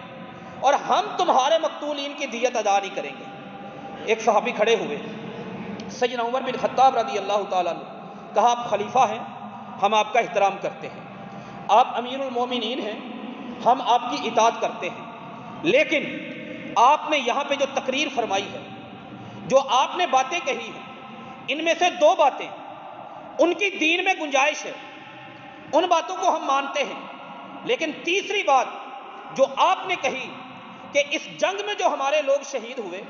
اور ہم تمہارے مقتولین کی دیت ادا نہیں کریں گے۔ ایک صحابی کھڑے ہوئے، سیدنا عمر بن خطاب رضی اللہ تعالیٰ عنہ کہا آپ خلیفہ ہیں، ہم آپ کا احترام کرتے ہیں، آپ امیر المومنین ہیں، ہم آپ کی اطاعت کرتے ہیں، لیکن آپ نے یہاں پہ جو تقریر فرمائی ہے، جو آپ نے باتیں کہی ہیں، ان میں سے دو باتیں ان کی دین میں گنجائش ہے، ان باتوں کو ہم مانتے ہیں، لیکن تیسری بات جو آپ نے کہی کہ اس جنگ میں جو ہمارے لوگ شہید ہوئے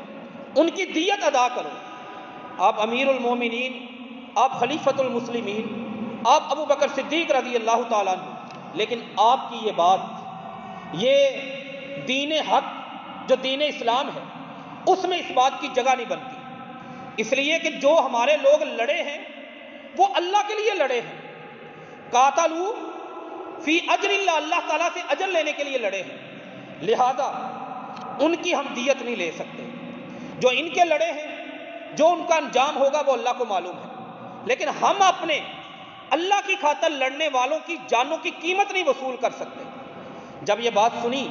ان کی دیت ادا کرو، آپ امیر المومنین، آپ خلیفۃ المسلمین، آپ ابو بکر صدیق رضی اللہ تعالیٰ عنہ، لیکن آپ کی یہ بات، یہ دین حق جو دین اسلام ہے اس میں اس بات کی جگہ نہیں بنتی، اس لیے کہ جو ہمارے لوگ لڑے ہیں وہ اللہ کے لیے لڑے ہیں، قاتلوا فی اجر اللہ، اللہ تعالیٰ سے اجر لینے کے لیے لڑے ہیں، لہذا ان کی ہم دیت نہیں لے سکتے، جو ان کے لڑے ہیں جو ان کا انجام ہوگا وہ اللہ کو معلوم ہے، لیکن ہم اپنے اللہ کی خاطر لڑنے والوں کی جانوں کی قیمت نہیں وصول کر سکتے۔ جب یہ بات سنی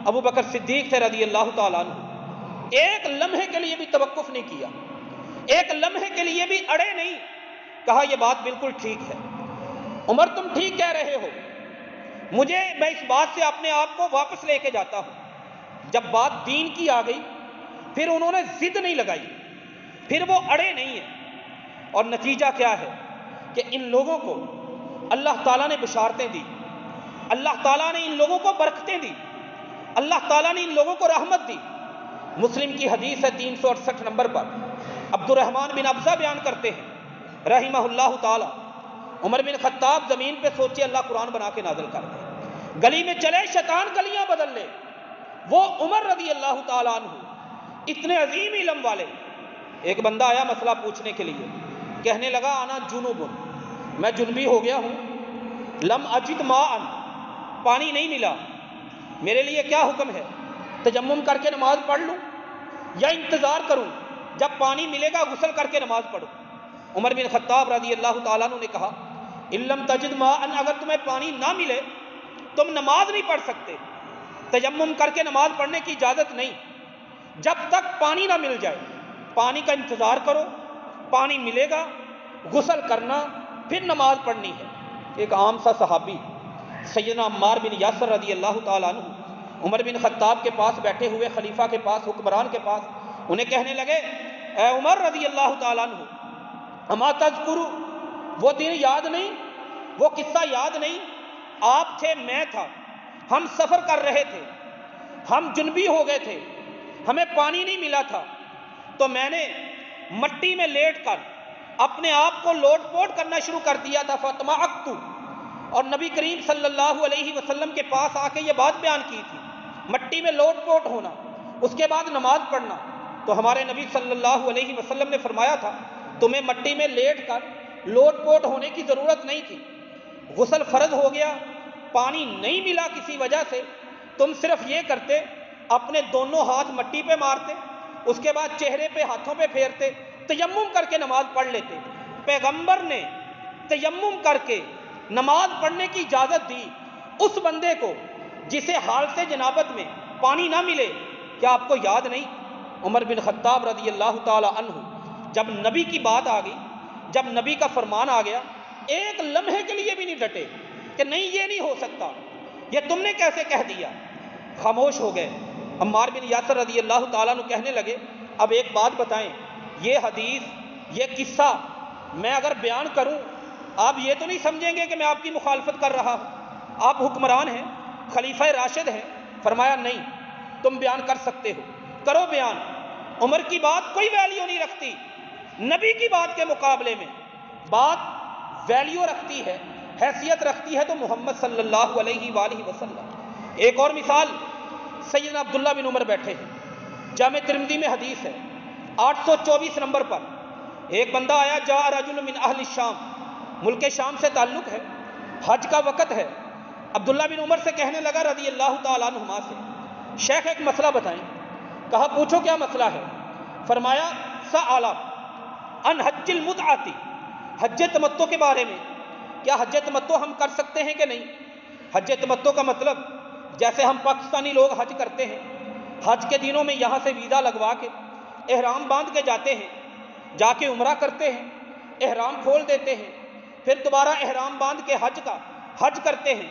ابو بکر صدیق سے رضی اللہ تعالیٰ عنہ ایک لمحے کے لیے بھی توقف نہیں کیا، ایک لمحے کے لیے بھی اڑے نہیں، کہا یہ بات بالکل ٹھیک ہے عمر، تم ٹھیک کہہ رہے ہو، میں اس بات سے اپنے آپ کو واپس لے کے جاتا ہوں۔ جب بات دین کی آ گئی پھر انہوں نے ضد نہیں لگائی، پھر وہ اڑے نہیں ہیں، اور نتیجہ کیا ہے کہ ان لوگوں کو اللہ تعالیٰ نے بشارتیں دی، اللہ تعالیٰ نے ان لوگوں کو برکتیں دی، اللہ تعالیٰ نے ان لوگوں کو رحمت دی۔ مسلم کی حدیث ہے 368 نمبر پر، عبد الرحمن بن ابزہ بیان کرتے ہیں رحمہ اللہ تعالیٰ، عمر بن خطاب زمین پہ سوچے اللہ قرآن بنا کے نازل کر دے، گلی میں چلے شیطان گلیاں بدل لے، وہ عمر رضی اللہ تعالیٰ عنہ اتنے عظیم علم والے، ایک بندہ آیا مسئلہ پوچھنے کے لیے، کہنے لگا انا جنوب، میں جنبی ہو گیا ہوں، لم اجد ماء، پانی نہیں ملا، میرے لیے کیا حکم ہے، تیمم کر کے نماز پڑھ لوں یا انتظار کروں جب پانی ملے گا غسل کر کے نماز پڑھوں؟ عمر بن خطاب رضی اللہ تعالیٰ عنہ نے کہا ان لم تجد ماء، اگر تمہیں پانی نہ ملے تم نماز نہیں پڑھ سکتے، تیمم کر کے نماز پڑھنے کی اجازت نہیں، جب تک پانی نہ مل جائے پانی کا انتظار کرو، پانی ملے گا غسل کرنا پھر نماز پڑھنی ہے۔ ایک عام سا صحابی سیدنا عمار بن یاسر رضی اللہ تعالیٰ عنہ عمر بن خطاب کے پاس بیٹھے ہوئے، خلیفہ کے پاس، حکمران کے پاس، انہیں کہنے لگے اے عمر رضی اللہ تعالیٰ عنہ اما تذکر، وہ دن یاد نہیں، وہ قصہ یاد نہیں، آپ تھے میں تھا، ہم سفر کر رہے تھے، ہم جنبی ہو گئے تھے، ہمیں پانی نہیں ملا تھا، تو میں نے مٹی میں لیٹ کر اپنے آپ کو لوٹ پوٹ کرنا شروع کر دیا تھا، فاطمعت، اور نبی کریم صلی اللہ علیہ وسلم کے پاس آ کے یہ بات بیان کی تھی، مٹی میں لوٹ پوٹ ہونا، اس کے بعد نماز پڑھنا، تو ہمارے نبی صلی اللہ علیہ وسلم نے فرمایا تھا تمہیں مٹی میں لیٹ کر لوٹ پوٹ ہونے کی ضرورت نہیں تھی، غسل فرض ہو گیا، پانی نہیں ملا کسی وجہ سے، تم صرف یہ کرتے اپنے دونوں ہاتھ مٹی پہ مارتے، اس کے بعد چہرے پہ ہاتھوں پہ پھیرتے، تیمم کر کے نماز پڑھ لیتے۔ پیغمبر نے تیمم کر کے نماز پڑھنے کی اجازت دی اس بندے کو جسے حال سے جنابت میں پانی نہ ملے، کیا آپ کو یاد نہیں؟ عمر بن خطاب رضی اللہ تعالی عنہ جب نبی کی بات آ گئی، جب نبی کا فرمان آ گیا، ایک لمحے کے لیے بھی نہیں ڈٹے کہ نہیں یہ نہیں ہو سکتا، یہ تم نے کیسے کہہ دیا، خاموش ہو گئے۔ عمار بن یاسر رضی اللہ تعالیٰ عنہ کہنے لگے اب ایک بات بتائیں، یہ حدیث، یہ قصہ میں اگر بیان کروں آپ یہ تو نہیں سمجھیں گے کہ میں آپ کی مخالفت کر رہا ہوں، آپ حکمران ہیں، خلیفہ راشد ہیں۔ فرمایا نہیں، تم بیان کر سکتے ہو، کرو بیان، عمر کی بات کوئی ویلیو نہیں رکھتی، نبی کی بات کے مقابلے میں بات ویلیو رکھتی ہے، حیثیت رکھتی ہے تو محمد صلی اللہ علیہ وآلہ وسلم۔ ایک اور مثال، سیدنا عبداللہ بن عمر بیٹھے ہیں، جامع ترمذی میں حدیث ہے 824 نمبر پر، ایک بندہ آیا، جاء رجل من اہل الشام، ملک شام سے تعلق ہے، حج کا وقت ہے، عبداللہ بن عمر سے کہنے لگا رضی اللہ تعالیٰ عنہما سے، شیخ ایک مسئلہ بتائیں۔ کہا پوچھو کیا مسئلہ ہے؟ فرمایا سأل عن حج المتعہ، حج تمتع کے بارے میں، کیا حج تمتع ہم کر سکتے ہیں کہ نہیں؟ حج تمتع کا مطلب جیسے ہم پاکستانی لوگ حج کرتے ہیں، حج کے دنوں میں یہاں سے ویزا لگوا کے احرام باندھ کے جاتے ہیں، جا کے عمرہ کرتے ہیں، احرام کھول دیتے ہیں، پھر دوبارہ احرام باندھ کے حج کرتے ہیں۔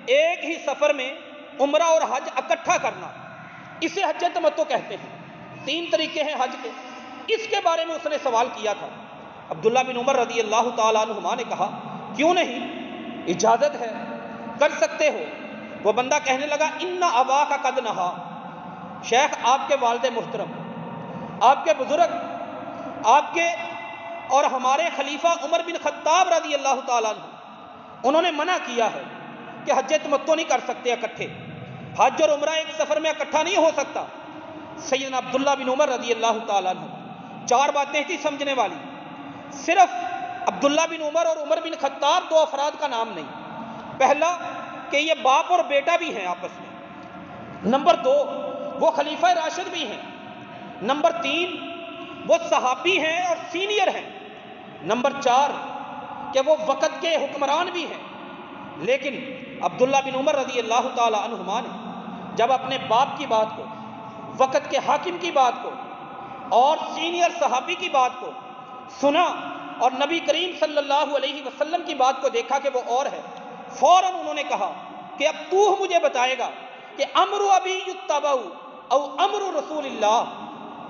ایک ہی سفر میں عمرہ اور حج اکٹھا کرنا، اسے حج تمتع کہتے ہیں۔ 3 طریقے ہیں حج کے، اس کے بارے میں اس نے سوال کیا تھا۔ عبداللہ بن عمر رضی اللہ تعالیٰ عنہما نے کہا کیوں نہیں، اجازت ہے، کر سکتے ہو۔ وہ بندہ کہنے لگا ان اباک قد نہا، شیخ آپ کے والد محترم، آپ کے بزرگ، آپ کے اور ہمارے خلیفہ عمر بن خطاب رضی اللہ تعالیٰ عنہ، انہوں نے منع کیا ہے کہ حج تمتع نہیں کر سکتے اکٹھے، حج اور عمرہ ایک سفر میں اکٹھا نہیں ہو سکتا۔ سیدنا عبداللہ بن عمر رضی اللہ تعالیٰ عنہ، 4 باتیں تھی سمجھنے والی، صرف عبداللہ بن عمر اور عمر بن خطاب 2 افراد کا نام نہیں۔ پہلا کہ یہ باپ اور بیٹا بھی ہیں آپس میں، نمبر 2 وہ خلیفہ راشد بھی ہیں، نمبر 3 وہ صحابی ہیں اور سینئر ہیں، نمبر 4 کہ وہ وقت کے حکمران بھی ہیں۔ لیکن عبداللہ بن عمر رضی اللہ تعالی عنہما نے جب اپنے باپ کی بات کو، وقت کے حاکم کی بات کو اور سینئر صحابی کی بات کو سنا اور نبی کریم صلی اللہ علیہ وسلم کی بات کو دیکھا کہ وہ اور ہے، فوراً انہوں نے کہا کہ اب تو مجھے بتائے گا کہ امر ابی یتبع او امر رسول اللہ،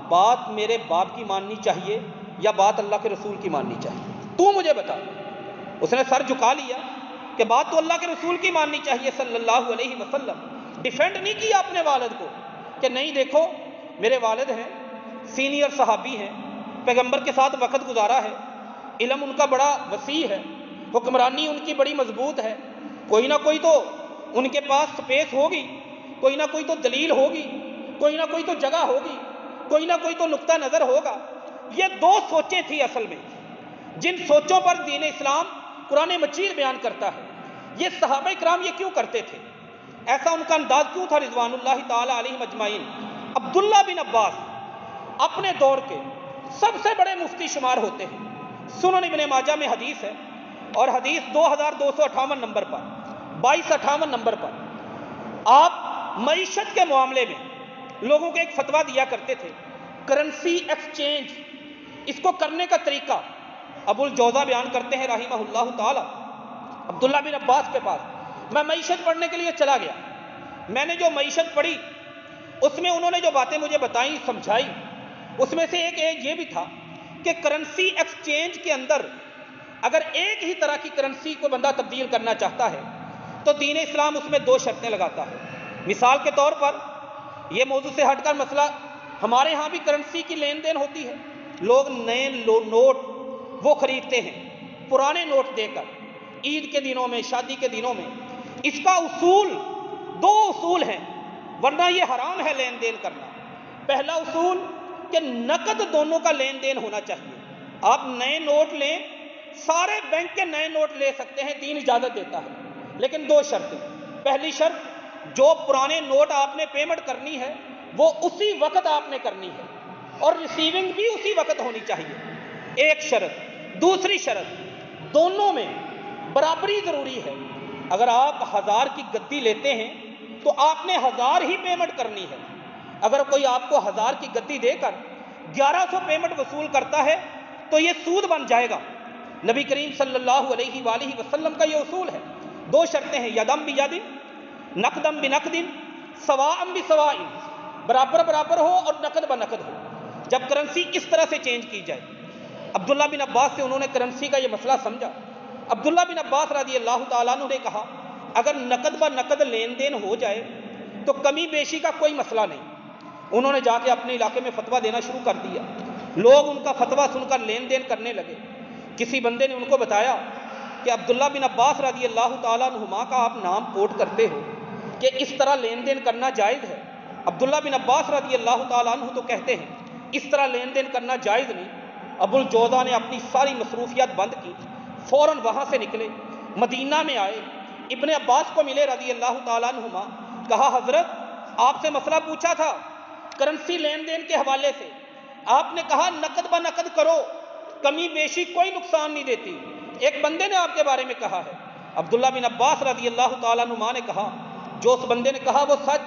بات میرے باپ کی ماننی چاہیے یا بات اللہ کے رسول کی ماننی چاہیے، تو مجھے بتا۔ اس نے سر جھکا لیا کہ بات تو اللہ کے رسول کی ماننی چاہیے صلی اللہ علیہ وسلم۔ ڈیفینڈ نہیں کیا اپنے والد کو کہ نہیں دیکھو میرے والد ہیں، سینئر صحابی ہیں، پیغمبر کے ساتھ وقت گزارا ہے، علم ان کا بڑا وسیع ہے، حکمرانی ان کی بڑی مضبوط ہے، کوئی نہ کوئی تو ان کے پاس سپیس ہوگی، کوئی نہ کوئی تو دلیل ہوگی، کوئی نہ کوئی تو جگہ ہوگی، کوئی نہ کوئی تو نقطہ نظر ہوگا۔ یہ 2 سوچیں تھی اصل میں، جن سوچوں پر دین اسلام قرآن مجید بیان کرتا ہے۔ یہ صحابہ کرام یہ کیوں کرتے تھے، ایسا ان کا انداز کیوں تھا رضوان اللہ تعالی علیہم اجمعین؟ عبداللہ بن عباس اپنے دور کے سب سے بڑے مفتی شمار ہوتے ہیں۔ سنن ابن ماجہ میں حدیث ہے اور حدیث 2258 نمبر پر، 2258 نمبر پر آپ معیشت کے معاملے میں لوگوں کو ایک فتویٰ دیا کرتے تھے، کرنسی ایکسچینج، اس کو کرنے کا طریقہ ابو الجوزہ بیان کرتے ہیں رحمہ اللہ تعالی۔ عبداللہ بن عباس کے پاس میں معیشت پڑھنے کے لیے چلا گیا، میں نے جو معیشت پڑھی اس میں انہوں نے جو باتیں مجھے بتائیں، سمجھائی، اس میں سے ایک یہ بھی تھا کہ کرنسی ایکسچینج کے اندر اگر ایک ہی طرح کی کرنسی کو بندہ تبدیل کرنا چاہتا ہے تو دین اسلام اس میں 2 شرطیں لگاتا ہے۔ مثال کے طور پر یہ موضوع سے ہٹ کر مسئلہ، ہمارے ہاں بھی کرنسی کی لین دین ہوتی ہے، لوگ نئے نوٹ وہ خریدتے ہیں پرانے نوٹ دے کر، عید کے دنوں میں، شادی کے دنوں میں۔ اس کا اصول 2 اصول ہیں، ورنہ یہ حرام ہے لین دین کرنا۔ پہلا اصول کہ نقد دونوں کا لین دین ہونا چاہیے۔ آپ نئے نوٹ لیں، سارے بینک کے نئے نوٹ لے سکتے ہیں، دین اجازت دیتا ہے، لیکن 2 شرطیں۔ پہلی شرط، جو پرانے نوٹ آپ نے پیمنٹ کرنی ہے وہ اسی وقت آپ نے کرنی ہے اور ریسیونگ بھی اسی وقت ہونی چاہیے، ایک شرط۔ دوسری شرط، دونوں میں برابری ضروری ہے۔ اگر آپ 1000 کی گدی لیتے ہیں تو آپ نے 1000 ہی پیمنٹ کرنی ہے۔ اگر کوئی آپ کو 1000 کی گدی دے کر 1100 پیمنٹ وصول کرتا ہے تو یہ سود بن جائے گا۔ نبی کریم صلی اللہ علیہ وآلہ وسلم کا یہ اصول ہے۔ 2 شرطیں ہیں، یدم بیدٍ، نقدم بنقد، سواء بسواء، برابر برابر ہو اور نقد بنقد ہو۔ جب کرنسی اس طرح سے چینج کی جائے، عبداللہ بن عباس سے انہوں نے کرنسی کا یہ مسئلہ سمجھا۔ عبداللہ بن عباس رضی اللہ تعالیٰ عنہ نے کہا اگر نقد بنقد لین دین ہو جائے تو کمی بیشی کا کوئی مسئلہ نہیں۔ انہوں نے جا کے اپنے علاقے میں فتویٰ دینا شروع کر دیا، لوگ ان کا فتویٰ سن کر لین دین کرنے لگے۔ کسی بندے نے ان کو بتایا کہ عبداللہ بن عباس رضی اللہ تعالیٰ عنہما کا آپ نام کوٹ کرتے ہو کہ اس طرح لین دین کرنا جائز ہے۔ عبداللہ بن عباس رضی اللہ تعالیٰ عنہ تو کہتے ہیں اس طرح لین دین کرنا جائز نہیں۔ ابو الجوزہ نے اپنی ساری مصروفیات بند کی، فوراً وہاں سے نکلے، مدینہ میں آئے، ابن عباس کو ملے رضی اللہ تعالیٰ عنہما، کہا حضرت آپ سے مسئلہ پوچھا تھا کرنسی لین دین کے حوالے سے، آپ نے کہا نقد بنقد کرو، کمی بیشی کوئی نقصان نہیں دیتی، ایک بندے نے آپ کے بارے میں کہا ہے۔ عبداللہ بن عباس رضی اللہ تعالیٰ عنہما نے کہا جو اس بندے نے کہا وہ سچ،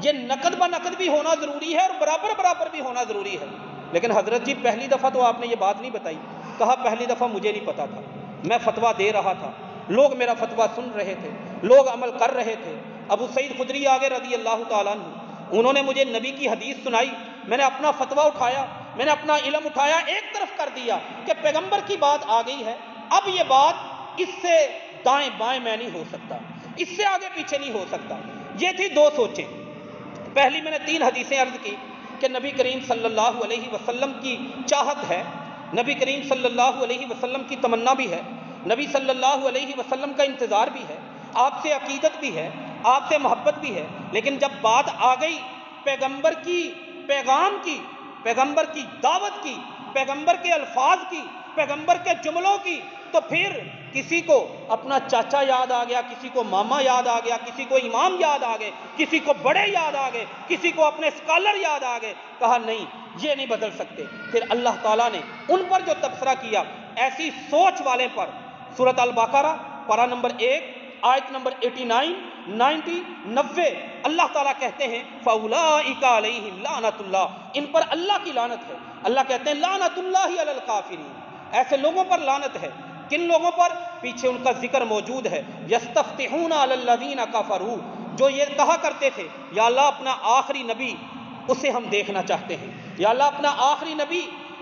یہ نقد بنقد بھی ہونا ضروری ہے اور برابر برابر بھی ہونا ضروری ہے۔ لیکن حضرت جی پہلی دفعہ تو آپ نے یہ بات نہیں بتائی. کہا پہلی دفعہ مجھے نہیں پتا تھا، میں فتویٰ دے رہا تھا، لوگ میرا فتویٰ سن رہے تھے، لوگ عمل کر رہے تھے. ابو سعید خدری آگے رضی اللہ تعالیٰ عنہ، انہوں نے مجھے نبی کی حدیث سنائی، میں نے اپنا فتویٰ اٹھایا، میں نے اپنا علم اٹھایا، ایک طرف کر دیا کہ پیغمبر کی بات آ گئی ہے، اب یہ بات اس سے دائیں بائیں میں نہیں ہو سکتا، اس سے آگے پیچھے نہیں ہو سکتا. یہ تھی دو سوچیں. پہلی میں نے 3 حدیثیں عرض کی کہ نبی کریم صلی اللہ علیہ وسلم کی چاہت ہے، نبی کریم صلی اللہ علیہ وسلم کی تمنا بھی ہے، نبی صلی اللہ علیہ وسلم کا انتظار بھی ہے، آپ سے عقیدت بھی ہے، آپ سے محبت بھی ہے. لیکن جب بات آ گئی پیغمبر کی پیغام کی، پیغمبر کی دعوت کی، پیغمبر کے الفاظ کی، پیغمبر کے جملوں کی، تو پھر کسی کو اپنا چاچا یاد آ گیا، کسی کو ماما یاد آ گیا، کسی کو امام یاد آ گئے، کسی کو بڑے یاد آ گئے، کسی کو اپنے اسکالر یاد آ گئے. کہا نہیں، یہ نہیں بدل سکتے. پھر اللہ تعالیٰ نے ان پر جو تبصرہ کیا، ایسی سوچ والے پر، سورۃ البقرہ پارہ نمبر 1 آیت نمبر 89 90 90، اللہ تعالیٰ کہتے ہیں فَأُولَٰئِکَ عَلَیْہِمْ لَعْنَةُ اللَّہ، ان پر اللہ کی لعنت ہے. اللہ کہتے ہیں لعنت اللہ علی الکافرین، ایسے لوگوں پر لعنت ہے. کن لوگوں پر؟ پیچھے ان کا ذکر موجود ہے. یستفتحون علی الذین کفروا، جو یہ کہا کرتے تھے یا اللہ اپنا آخری نبی اسے ہم دیکھنا چاہتے ہیں، یا اللہ اپنا آخری نبی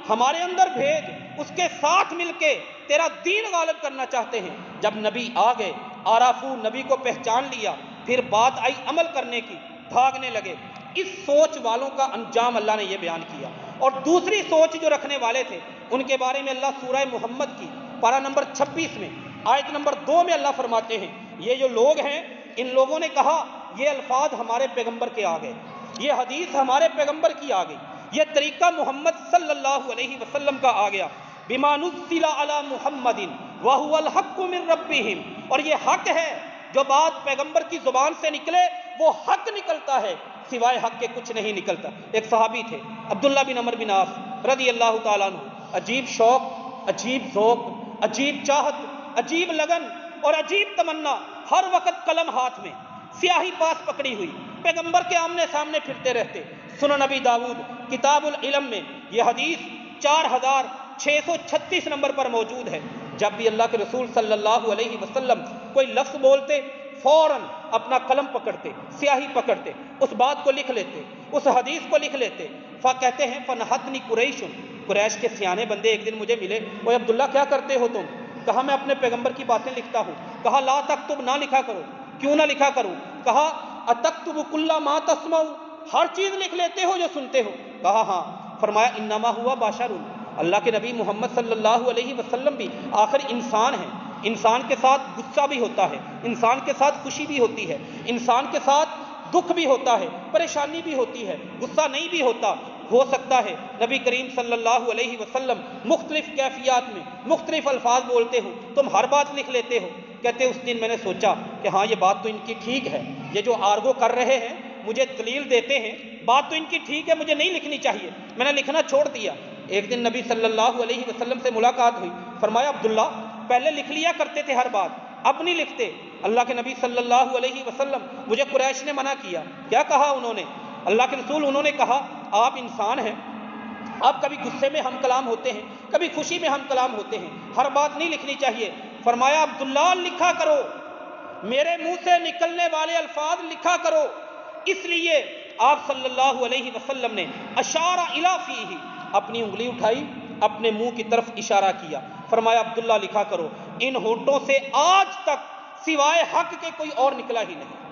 ہمارے اندر بھیج، اس کے ساتھ مل کے تیرا دین غالب کرنا چاہتے ہیں. جب نبی آ گئے، عرفو، نبی کو پہچان لیا، پھر بات آئی عمل کرنے کی، بھاگنے لگے. اس سوچ والوں کا انجام اللہ نے یہ بیان کیا. اور دوسری سوچ جو رکھنے والے تھے، ان کے بارے میں اللہ سورہ محمد کی پارہ نمبر 26 میں آیت نمبر 2 میں اللہ فرماتے ہیں، یہ جو لوگ ہیں، ان لوگوں نے کہا یہ الفاظ ہمارے پیغمبر کے آ گئے، یہ حدیث ہمارے پیغمبر کی آ گئی، یہ طریقہ محمد صلی اللہ علیہ وسلم کا آ گیا. بما نزل علی محمد وہو الحق من ربہم، اور یہ حق ہے، جو بات پیغمبر کی زبان سے نکلے وہ حق نکلتا ہے، سوائے حق کے کچھ نہیں نکلتا. ایک صحابی تھے عبداللہ بن عمرو بن عاص رضی اللہ تعالیٰ عنہ، عجیب شوق، عجیب ذوق، عجیب چاہت، عجیب لگن اور عجیب تمنا، ہر وقت قلم ہاتھ میں، سیاہی پاس پکڑی ہوئی، پیغمبر کے آمنے سامنے پھرتے رہتے. سنن نبی داؤد کتاب العلم میں یہ حدیث 4636 نمبر پر موجود ہے. جب بھی اللہ کے رسول صلی اللہ علیہ وسلم کوئی لفظ بولتے، فوراً اپنا قلم پکڑتے، سیاہی پکڑتے، اس بات کو لکھ لیتے، اس حدیث کو لکھ لیتے. کہتے ہیں فنحتنی قریش، قریش کے سیانے بندے ایک دن مجھے ملے، اوے عبداللہ کیا کرتے ہو تم؟ کہا میں اپنے پیغمبر کی باتیں لکھتا ہوں. کہا لا تکتب، نہ لکھا کرو. کیوں نہ لکھا کروں؟ کہا اتکتب کل ما تسمع، ہر چیز لکھ لیتے ہو جو سنتے ہو؟ کہا ہاں. فرمایا انما ہوا بشر، اللہ کے نبی محمد صلی اللہ علیہ وسلم بھی آخر انسان ہیں، انسان کے ساتھ غصہ بھی ہوتا ہے، انسان کے ساتھ خوشی بھی ہوتی ہے، انسان کے ساتھ دکھ بھی ہوتا ہے، پریشانی بھی ہوتی ہے، غصہ نہیں بھی ہوتا. ہو سکتا ہے نبی کریم صلی اللہ علیہ وسلم مختلف کیفیات میں مختلف الفاظ بولتے ہو، تم ہر بات لکھ لیتے ہو. کہتے اس دن میں نے سوچا کہ ہاں یہ بات تو ان کی ٹھیک ہے، یہ جو آرگو کر رہے ہیں، مجھے دلیل دیتے ہیں، بات تو ان کی ٹھیک ہے، مجھے نہیں لکھنی چاہیے. میں نے لکھنا چھوڑ دیا. ایک دن نبی صلی اللہ علیہ وسلم سے ملاقات ہوئی. فرمایا عبداللہ پہلے لکھ لیا کرتے تھے ہر بات، اب نہیں لکھتے. اللہ کے نبی صلی اللہ علیہ وسلم، مجھے قریش نے منع کیا. کیا کہا انہوں نے؟ اللہ کے رسول انہوں نے کہا آپ انسان ہیں، آپ کبھی غصے میں ہم کلام ہوتے ہیں، کبھی خوشی میں ہم کلام ہوتے ہیں، ہر بات نہیں لکھنی چاہیے. فرمایا عبداللہ لکھا کرو، میرے منہ سے نکلنے والے الفاظ لکھا کرو. اس لیے آپ صلی اللہ علیہ وسلم نے اشارہ الی فیہ، اپنی انگلی اٹھائی، اپنے منہ کی طرف اشارہ کیا. فرمایا عبداللہ لکھا کرو، ان ہونٹوں سے آج تک سوائے حق کے کوئی اور نکلا ہی نہیں.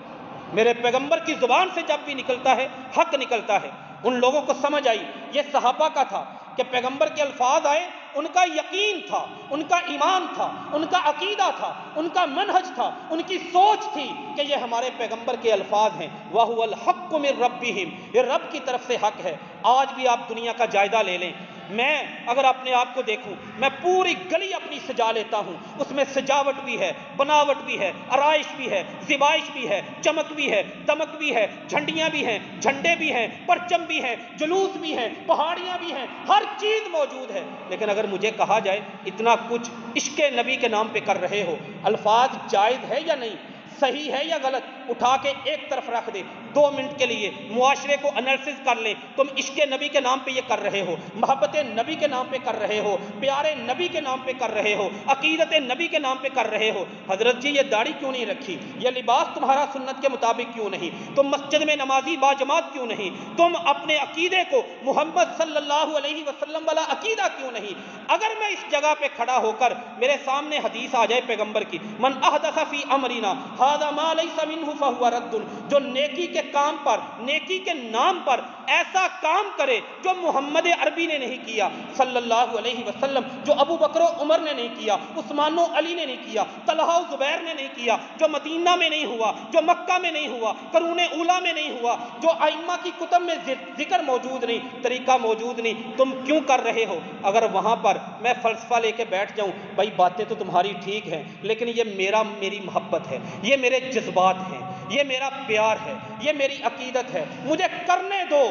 میرے پیغمبر کی زبان سے جب بھی نکلتا ہے حق نکلتا ہے. ان لوگوں کو سمجھ آئی یہ صحابہ کا تھا کہ پیغمبر کے الفاظ آئے، ان کا یقین تھا، ان کا ایمان تھا، ان کا عقیدہ تھا، ان کا منہج تھا، ان کی سوچ تھی کہ یہ ہمارے پیغمبر کے الفاظ ہیں. وَهُوَ الْحَقُّ مِن رَبِّهِمْ، یہ رب کی طرف سے حق ہے. آج بھی آپ دنیا کا جائزہ لے لیں، میں اگر اپنے آپ کو دیکھوں، میں پوری گلی اپنی سجا لیتا ہوں، اس میں سجاوٹ بھی ہے، بناوٹ بھی ہے، آرائش بھی ہے، زیبائش بھی ہے، چمک بھی ہے، دمک بھی ہے، جھنڈیاں بھی ہیں، جھنڈے بھی ہیں، پرچم بھی ہیں، جلوس بھی ہیں، پہاڑیاں بھی ہیں، ہر چیز موجود ہے. لیکن اگر مجھے کہا جائے اتنا کچھ عشق نبی کے نام پہ کر رہے ہو، الفاظ جائز ہے یا نہیں، صحیح ہے یا غلط، اٹھا کے ایک طرف رکھ دے. منٹ کے لیے معاشرے کو انالسس کر لیں، تم عشق نبی کے نام پہ یہ کر رہے ہو، محبت نبی کے نام پہ کر رہے ہو، پیارے نبی کے نام پہ کر رہے ہو، عقیدت نبی کے نام پہ کر رہے ہو۔ حضرت جی یہ داڑھی کیوں نہیں رکھی؟ یہ لباس تمہارا سنت کے مطابق کیوں نہیں؟ تم مسجد میں نمازی باجماعت کیوں نہیں؟ تم اپنے عقیدے کو محمد صلی اللہ علیہ وسلم والا عقیدہ کیوں نہیں؟ اگر میں اس جگہ پہ کھڑا ہو کر میرے سامنے حدیث آ جائے پیغمبر کی، من احدث فی امرنا ھذا ما لیس منہ فہو رد، جو نیکی کے کام پر، نیکی کے نام پر ایسا کام کرے جو محمد عربی نے نہیں کیا صلی اللہ علیہ وسلم، جو ابو بکر و عمر نے نہیں کیا، عثمان و علی نے نہیں کیا، طلحہ و زبیر نے نہیں کیا، جو مدینہ میں نہیں ہوا، جو مکہ میں نہیں ہوا، قرون اولیٰ میں نہیں ہوا، جو ائمہ کی کتب میں ذکر موجود نہیں، طریقہ موجود نہیں، تم کیوں کر رہے ہو؟ اگر وہاں پر میں فلسفہ لے کے بیٹھ جاؤں، بھائی باتیں تو تمہاری ٹھیک ہیں، لیکن یہ میری محبت ہے، یہ میرے جذبات ہیں، یہ میرا پیار ہے، یہ میری عقیدت ہے، مجھے کرنے دو،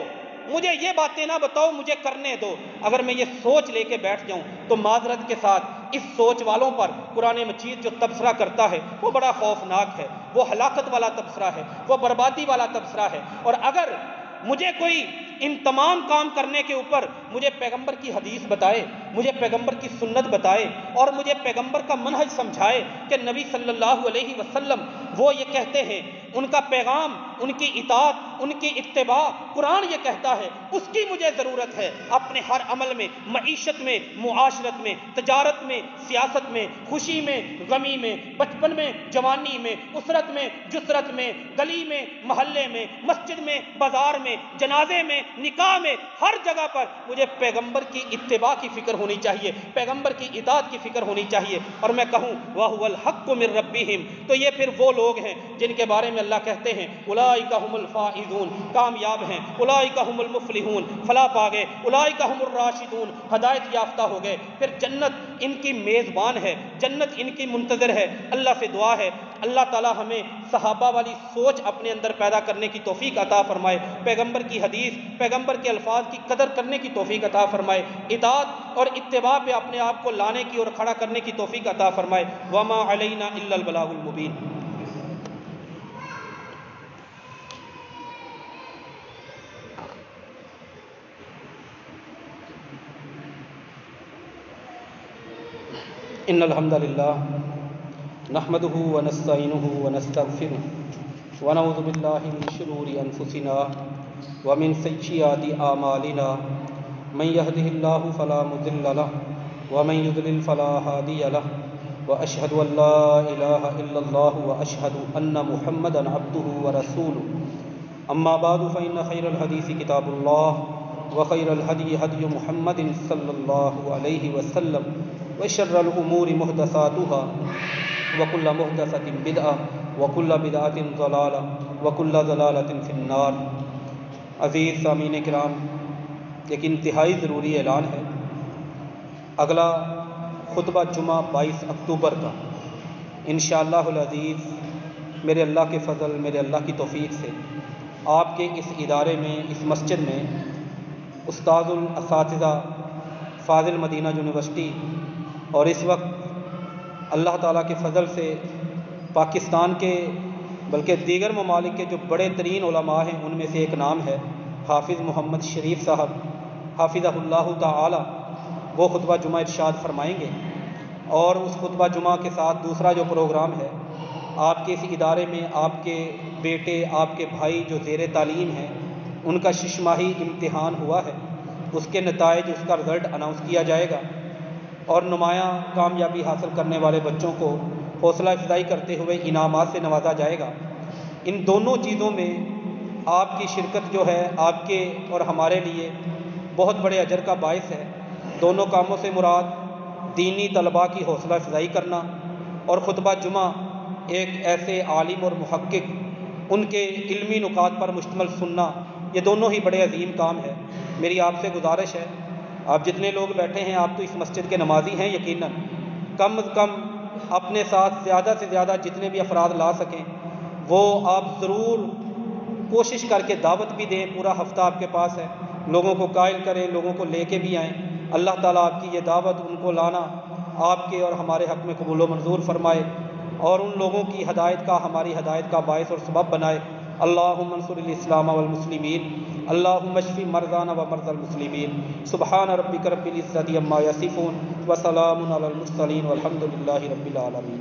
مجھے یہ باتیں نہ بتاؤ، مجھے کرنے دو۔ اگر میں یہ سوچ لے کے بیٹھ جاؤں تو معذرت کے ساتھ اس سوچ والوں پر قرآن مجید جو تبصرہ کرتا ہے وہ بڑا خوفناک ہے، وہ ہلاکت والا تبصرہ ہے، وہ بربادی والا تبصرہ ہے۔ اور اگر مجھے کوئی ان تمام کام کرنے کے اوپر مجھے پیغمبر کی حدیث بتائے، مجھے پیغمبر کی سنت بتائے اور مجھے پیغمبر کا منہج سمجھائے کہ نبی صلی اللہ علیہ وسلم وہ یہ کہتے ہیں، ان کا پیغام، ان کی اطاعت، ان کی اتباع قرآن یہ کہتا ہے، اس کی مجھے ضرورت ہے اپنے ہر عمل میں، معیشت میں، معاشرت میں، تجارت میں، سیاست میں، خوشی میں، غمی میں، بچپن میں، جوانی میں، اسرت میں، جسرت میں، گلی میں، محلے میں، مسجد میں، بازار میں، جنازے میں، نکاح میں، ہر جگہ پر مجھے پیغمبر کی اتباع کی فکر ہونی چاہیے، پیغمبر کی اطاعت کی فکر ہونی چاہیے۔ اور میں کہوں وَهُوَ الْحَقُّ مِن رَبِّهِمْ، تو یہ پھر وہ لوگ ہیں جن کے بارے میں اللہ کہتے ہیں اولئک هم الفائزون، کامیاب ہیں، اولئک هم المفلحون، فلاح پا گئے، اولئک هم الراشدون، ہدایت یافتہ ہو گئے۔ پھر جنت ان کی میزبان ہے، جنت ان کی منتظر ہے۔ اللہ سے دعا ہے اللہ تعالی ہمیں صحابہ والی سوچ اپنے اندر پیدا کرنے کی توفیق عطا فرمائے، پیغمبر کی حدیث، پیغمبر کے الفاظ کی قدر کرنے کی توفیق عطا فرمائے، اطاعت اور اتباع پہ اپنے آپ کو لانے کی اور کھڑا کرنے کی توفیق عطا فرمائے۔ وما علینا الا البلاغ المبین۔ ان الحمد للہ نحمده ونستعینه ونستغفره ونعوذ باللہ من شرور انفسنا ومن سیئات اعمالنا، من يهده الله فلا مضل له ومن يضلل فلا هادي له، واشهد ان لا اله الا الله واشهد ان محمدا عبده ورسوله۔ اما بعد فان خير الحديث كتاب الله وخير الهدي هدي محمد صلى الله عليه وسلم، وشر الامور محدثاتها وكل محدثة بدعة وكل بدعة ضلالة وكل ضلالة في النار۔ عزیز سامعین کرام، ایک انتہائی ضروری اعلان ہے، اگلا خطبہ جمعہ 22 اکتوبر کا انشاءاللہ العزیز میرے اللہ کے فضل، میرے اللہ کی توفیق سے آپ کے اس ادارے میں، اس مسجد میں استاذ الاساتذہ فاضل مدینہ یونیورسٹی اور اس وقت اللہ تعالیٰ کے فضل سے پاکستان کے بلکہ دیگر ممالک کے جو بڑے ترین علماء ہیں ان میں سے ایک نام ہے حافظ محمد شریف صاحب حافظہ اللہ تعالی، وہ خطبہ جمعہ ارشاد فرمائیں گے۔ اور اس خطبہ جمعہ کے ساتھ دوسرا جو پروگرام ہے، آپ کے اس ادارے میں آپ کے بیٹے، آپ کے بھائی جو زیر تعلیم ہیں، ان کا ششماہی امتحان ہوا ہے، اس کے نتائج، اس کا رزلٹ اناؤنس کیا جائے گا اور نمایاں کامیابی حاصل کرنے والے بچوں کو حوصلہ افزائی کرتے ہوئے انعامات سے نوازا جائے گا۔ ان دونوں چیزوں میں آپ کی شرکت جو ہے آپ کے اور ہمارے لیے بہت بڑے اجر کا باعث ہے۔ دونوں کاموں سے مراد دینی طلباء کی حوصلہ افزائی کرنا اور خطبہ جمعہ ایک ایسے عالم اور محقق، ان کے علمی نکات پر مشتمل سننا، یہ دونوں ہی بڑے عظیم کام ہے۔ میری آپ سے گزارش ہے، آپ جتنے لوگ بیٹھے ہیں آپ تو اس مسجد کے نمازی ہیں یقیناً، کم از کم اپنے ساتھ زیادہ سے زیادہ جتنے بھی افراد لا سکیں وہ آپ ضرور کوشش کر کے دعوت بھی دیں۔ پورا ہفتہ آپ کے پاس ہے، لوگوں کو قائل کریں، لوگوں کو لے کے بھی آئیں۔ اللہ تعالیٰ آپ کی یہ دعوت، ان کو لانا آپ کے اور ہمارے حق میں قبول و منظور فرمائے اور ان لوگوں کی ہدایت کا، ہماری ہدایت کا باعث اور سبب بنائے اللہم انصر الاسلام والمسلمین، اللہم اشف مرضانا ومرضى المسلمین۔ سبحان ربک رب العزة عما یصفون وسلام علی المرسلین والحمد للہ رب العالمین۔